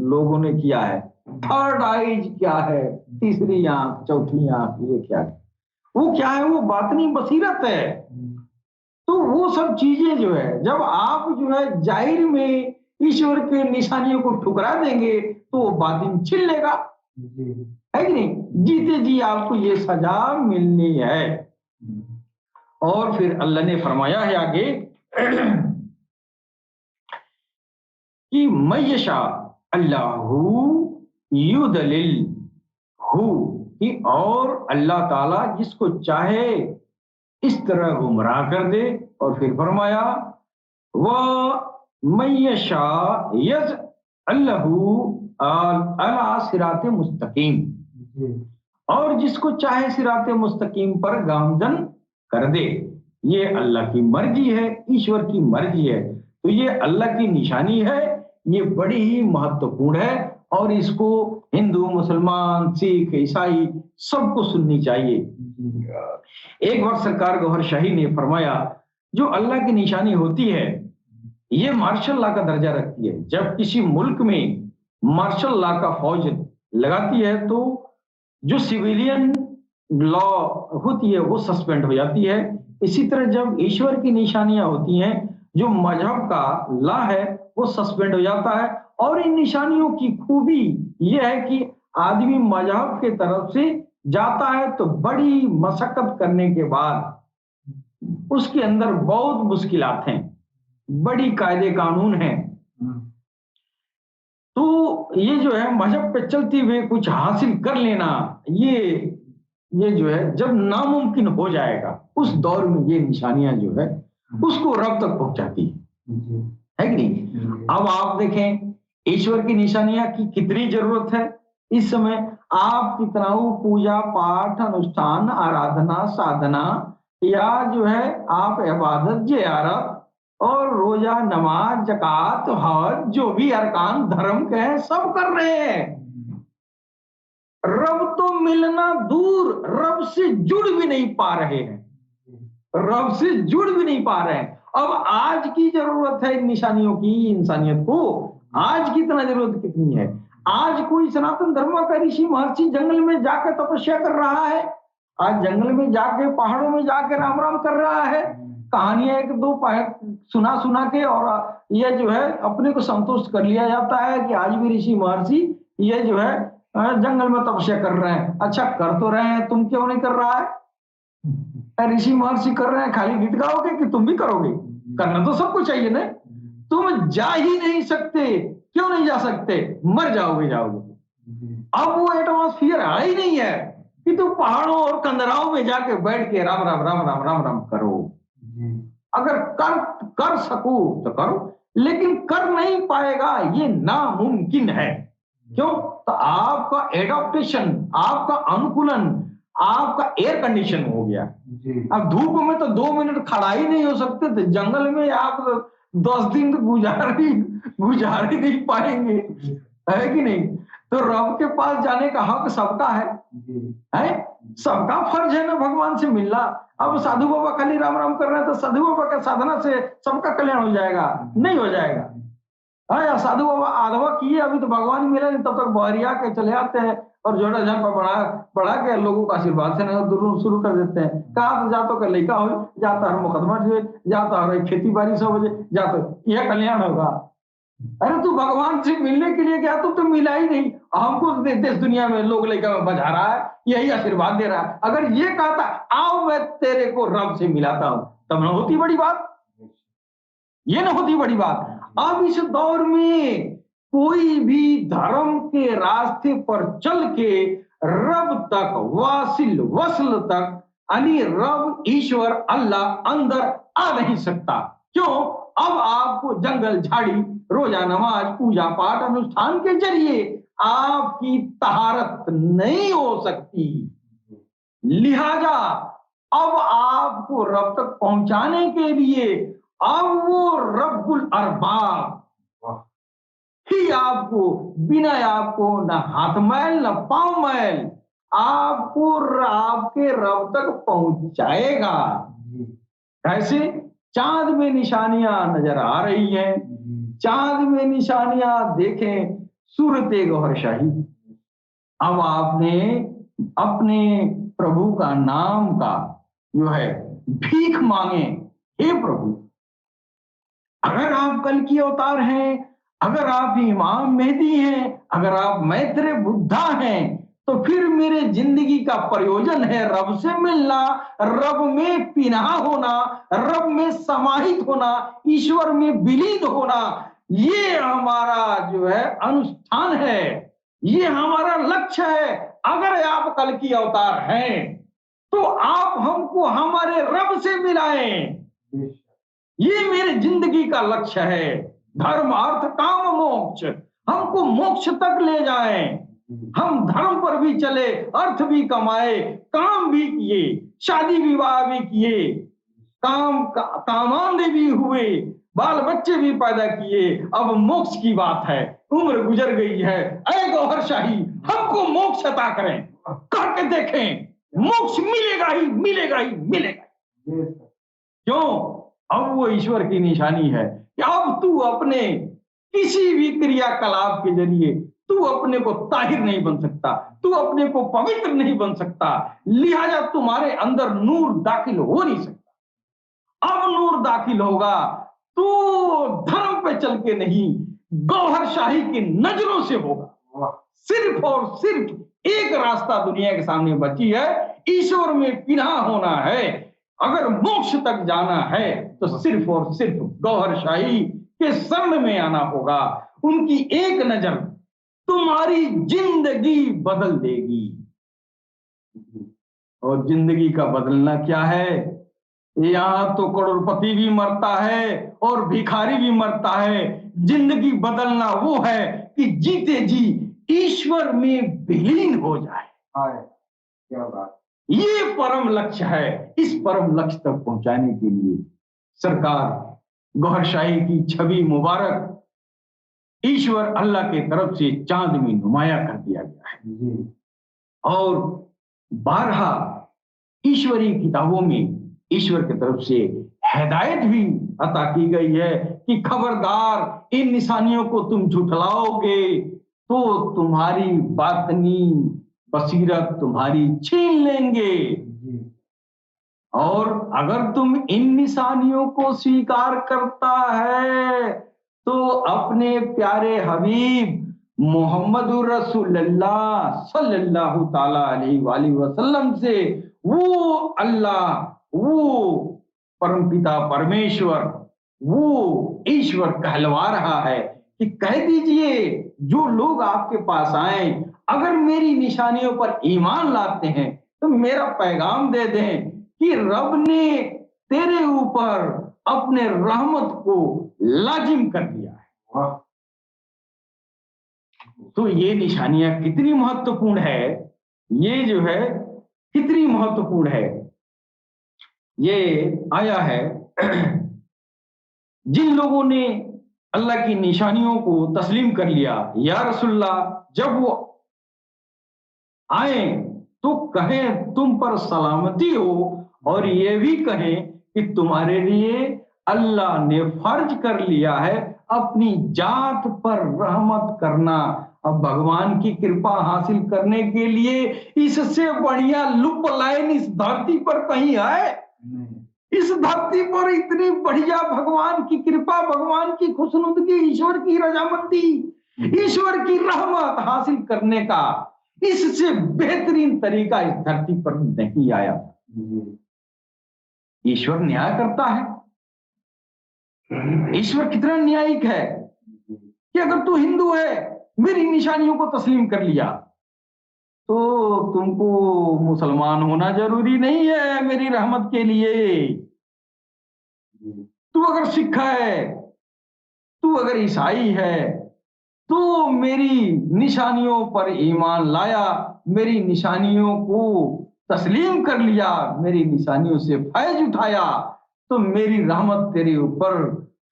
लोगों ने किया है। थर्ड आइज क्या है, तीसरी आंख, चौथी आंख, ये क्या है? वो क्या है? वो बातनी बसीरत है। तो वो सब चीजें जो है जब आप जो है जाहिर में ईश्वर के निशानियों को ठुकरा देंगे तो वो बातिन छिल लेगा, है कि नहीं? जीते जी आपको ये सजा मिलनी है। और फिर अल्लाह ने फरमाया है आगे कि मयशा अल्लाहु युदलिल हु, कि और अल्लाह ताला जिसको चाहे इस तरह गुमराह कर दे। और फिर फरमाया व मयशा यज अल्लाहु अला सिराते मुस्तकीम, और जिसको चाहे सिराते मुस्तकीम पर गामजन कर दे। ये अल्लाह की मर्जी है, ईश्वर की मर्जी है। तो ये अल्लाह की निशानी है, ये बड़ी ही महत्वपूर्ण है और इसको हिंदू, मुसलमान, सिख, ईसाई सबको सुननी चाहिए। एक वक्त सरकार गौहर शाही ने फरमाया जो अल्लाह की निशानी होती है ये मार्शल लॉ का दर्जा रखती है। जब किसी मुल्क में मार्शल लॉ का फौज लगाती है तो जो सिविलियन लॉ होती है वो सस्पेंड हो जाती है। इसी तरह जब ईश्वर की निशानियां होती हैं, जो मजहब का लॉ है वो सस्पेंड हो जाता है। और इन निशानियों की खूबी यह है कि आदमी मजहब के तरफ से जाता है तो बड़ी मशक्कत करने के बाद उसके अंदर बहुत मुश्किलात हैं, बड़ी कायदे कानून हैं। तो ये जो है मजहब पे चलते हुए कुछ हासिल कर लेना, ये जो है जब नामुमकिन हो जाएगा उस दौर में ये निशानियां जो है उसको रब तक पहुंचाती है कि नहीं। अब आप देखें ईश्वर की निशानियां की कितनी जरूरत है इस समय। आप कितना पूजा पाठ अनुष्ठान आराधना साधना या जो है आप इबादत जियारत और रोजा नमाज ज़कात हज जो भी अरकान धर्म के हैं सब कर रहे हैं। रब तो मिलना दूर, रब से जुड़ भी नहीं पा रहे हैं, रब से जुड़ भी नहीं पा रहे हैं। अब आज की जरूरत है इन निशानियों की, इंसानियत को आज की इतना जरूरत कितनी है। आज कोई सनातन धर्म का ऋषि महर्षि जंगल में जाकर तपस्या कर रहा है, आज जंगल में जाके पहाड़ों में जाके राम राम कर रहा है। कहानियां एक दो सुना सुना के और ये जो है अपने को संतुष्ट कर लिया जाता है कि आज भी ऋषि महर्षि ये जो है जंगल में तपस्या कर रहे हैं। अच्छा कर तो रहे हैं, तुम क्यों नहीं कर रहा है? ऋषि महर्षि कर रहे हैं, खाली गीत गाओगे कि तुम भी करोगे? करना तो सबको चाहिए ना। तुम जा ही नहीं सकते, क्यों नहीं जा सकते? मर जाओगे अब वो एटमॉस्फियर आ ही नहीं है कि तुम पहाड़ों और कंदराओं में जाके बैठ के राम राम राम राम राम राम करो। अगर कर सको तो करो, लेकिन कर नहीं पाएगा, ये नामुमकिन है। क्यों? तो आपका एडॉप्टेशन, आपका अनुकूलन, आपका एयर कंडीशन हो गया। अब धूप में तो 2 मिनट खड़ा ही नहीं हो सकते थे, जंगल में आप 10 दिन तो गुजार ही नहीं पाएंगे, है कि नहीं? तो रब के पास जाने का हक सबका है? सबका फर्ज है ना भगवान से मिलना। अब साधु बाबा खाली राम राम कर रहे हैं तो साधु बाबा के साधना से सबका कल्याण हो जाएगा? नहीं हो जाएगा। या साधु बाबा आधवा किए अभी तो भगवान मिला नहीं, तब तक बहरिया के चले आते हैं और जोड़ा झापा बढ़ा के लोगों का आशीर्वाद से नहीं शुरू कर देते हैं। कहा तो जातो का लड़का हो जाता है, मुकदमा जो जाता है, खेती बाड़ी सब हो जाता, यह कल्याण होगा। अरे तू भगवान से मिलने के लिए गया, तो मिला ही नहीं, हमको देश दुनिया में लोग लेकर बजा रहा है, यही आशीर्वाद दे रहा है। अगर ये कहता आओ मैं तेरे को रब से मिलाता हूं, तब न होती बड़ी बात, ये न होती बड़ी बात। अब इस दौर में कोई भी धर्म के रास्ते पर चल के रब तक वसल तक यानी रब ईश्वर अल्लाह अंदर आ नहीं सकता। क्यों? अब आपको जंगल झाड़ी रोजा नमाज पूजा पाठ अनुष्ठान के जरिए आपकी तहारत नहीं हो सकती। लिहाजा अब आपको रब तक पहुंचाने के लिए अब वो रब्बुल अरबाब ही आपको बिना आपको न हाथ मैल न पांव मैल आपको आपके रब तक पहुंचाएगा। कैसे? चांद में निशानियां नजर आ रही हैं, चांद में निशानियां देखें सूरत गौहर शाही। अब आपने अपने प्रभु का नाम का जो है भीख मांगे, हे प्रभु अगर आप कल की अवतार हैं, अगर आप इमाम मेहदी हैं, अगर आप मैत्रेय बुद्धा हैं, तो फिर मेरे जिंदगी का प्रयोजन है रब से मिलना, रब में पिनाह होना, रब में समाहित होना, ईश्वर में विलीन होना। ये हमारा जो है अनुष्ठान है, ये हमारा लक्ष्य है। अगर आप कल की अवतार हैं तो आप हमको हमारे रब से मिलाएं। ये मेरी जिंदगी का लक्ष्य है। धर्म अर्थ काम मोक्ष, हमको मोक्ष तक ले जाएं। हम धर्म पर भी चले, अर्थ भी कमाए, काम भी किए, शादी विवाह भी किए, कामांध भी हुए, बाल बच्चे भी पैदा किए। अब मोक्ष की बात है, उम्र गुजर गई है। ऐ गौहर शाही, हमको मोक्ष अता करें, करके देखें, मोक्ष मिलेगा ही मिलेगा ही मिलेगा। क्यों? अब वो ईश्वर की निशानी है कि अब तू अपने किसी भी क्रियाकलाप के जरिए तू अपने को ताहिर नहीं बन सकता, तू अपने को पवित्र नहीं बन सकता, लिहाजा तुम्हारे अंदर नूर दाखिल हो नहीं सकता। अब नूर दाखिल होगा तो धर्म पे चल के नहीं, गौहर शाही की नजरों से होगा। सिर्फ और सिर्फ एक रास्ता दुनिया के सामने बची है, ईश्वर में पिना होना है। अगर मोक्ष तक जाना है तो सिर्फ और सिर्फ गौहर शाही के शरण में आना होगा। उनकी एक नजर तुम्हारी जिंदगी बदल देगी। और जिंदगी का बदलना क्या है? यहां तो करोड़पति भी मरता है और भिखारी भी मरता है। जिंदगी बदलना वो है कि जीते जी ईश्वर में विलीन हो जाए। क्या बात! ये परम लक्ष्य है। इस परम लक्ष्य तक पहुंचाने के लिए सरकार गौहर शाही की छवि मुबारक ईश्वर अल्लाह के तरफ से चांद में नुमाया कर दिया गया है। और 12 ईश्वरीय किताबों में ईश्वर की तरफ से हिदायत भी अता की गई है कि खबरदार, इन निशानियों को तुम झुठलाओगे तो तुम्हारी बातनी बसीरत तुम्हारी छीन लेंगे। और अगर तुम इन निशानियों को स्वीकार करता है तो अपने प्यारे हबीब मोहम्मदुर रसूलुल्लाह सल्लल्लाहु ताला अलैहि वसल्लम से वो अल्लाह, वो परमपिता परमेश्वर, वो ईश्वर कहलवा रहा है कि कह दीजिए, जो लोग आपके पास आए अगर मेरी निशानियों पर ईमान लाते हैं तो मेरा पैगाम दे दें कि रब ने तेरे ऊपर अपने रहमत को लाजिम कर दिया है। तो ये निशानियां कितनी महत्वपूर्ण है, ये जो है कितनी महत्वपूर्ण है। ये आया है जिन लोगों ने अल्लाह की निशानियों को तस्लीम कर लिया, या रसूलल्लाह जब वो आए तो कहें तुम पर सलामती हो, और ये भी कहें कि तुम्हारे लिए अल्लाह ने फर्ज कर लिया है अपनी जात पर रहमत करना। अब भगवान की कृपा हासिल करने के लिए इससे बढ़िया लुप लाइन इस धरती पर कहीं है? इस धरती पर इतनी बढ़िया भगवान की कृपा, भगवान की खुशनुदगी, ईश्वर की रजामंदी, ईश्वर की रहमत हासिल करने का इससे बेहतरीन तरीका इस धरती पर नहीं आया। ईश्वर न्याय करता है। ईश्वर कितना न्यायिक है कि अगर तू हिंदू है, मेरी निशानियों को तस्लीम कर लिया, तो तुमको मुसलमान होना जरूरी नहीं है मेरी रहमत के लिए। तू अगर सिख है, तू अगर ईसाई है, तो मेरी निशानियों पर ईमान लाया, मेरी निशानियों को तस्लीम कर लिया, मेरी निशानियों से फैज उठाया, तो मेरी रहमत तेरे ऊपर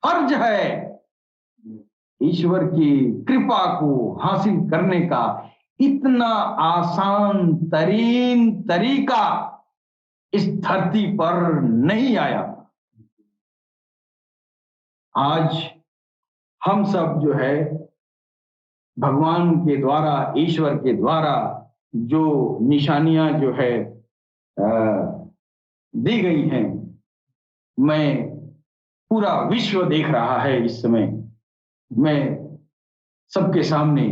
फर्ज है। ईश्वर की कृपा को हासिल करने का इतना आसान तरीन तरीका इस धरती पर नहीं आया। आज हम सब जो है भगवान के द्वारा, ईश्वर के द्वारा जो निशानियां जो है दी गई हैं, मैं पूरा विश्व देख रहा है इस समय। मैं सबके सामने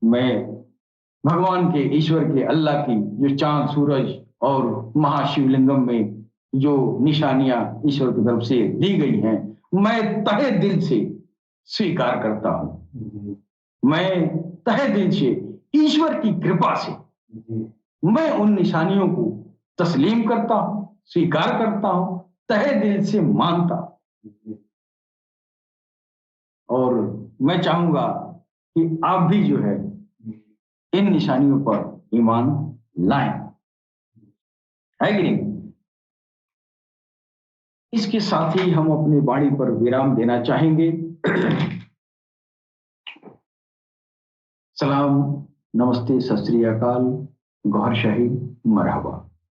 मैं भगवान के, ईश्वर के, अल्लाह की जो चांद सूरज और महाशिवलिंगम में जो निशानियां ईश्वर की तरफ से दी गई हैं, मैं तहे दिल से स्वीकार करता हूं। मैं तहे दिल से ईश्वर की कृपा से मैं उन निशानियों को तस्लीम करता हूं, स्वीकार करता हूं, तहे दिल से मानता हूं। और मैं चाहूंगा कि आप भी जो है इन निशानियों पर ईमान लाएं, है कि नहीं? इसके साथ ही हम अपनी वाणी पर विराम देना चाहेंगे। सलाम, नमस्ते, सत श्री अकाल, गौहर शाही, मरहबा।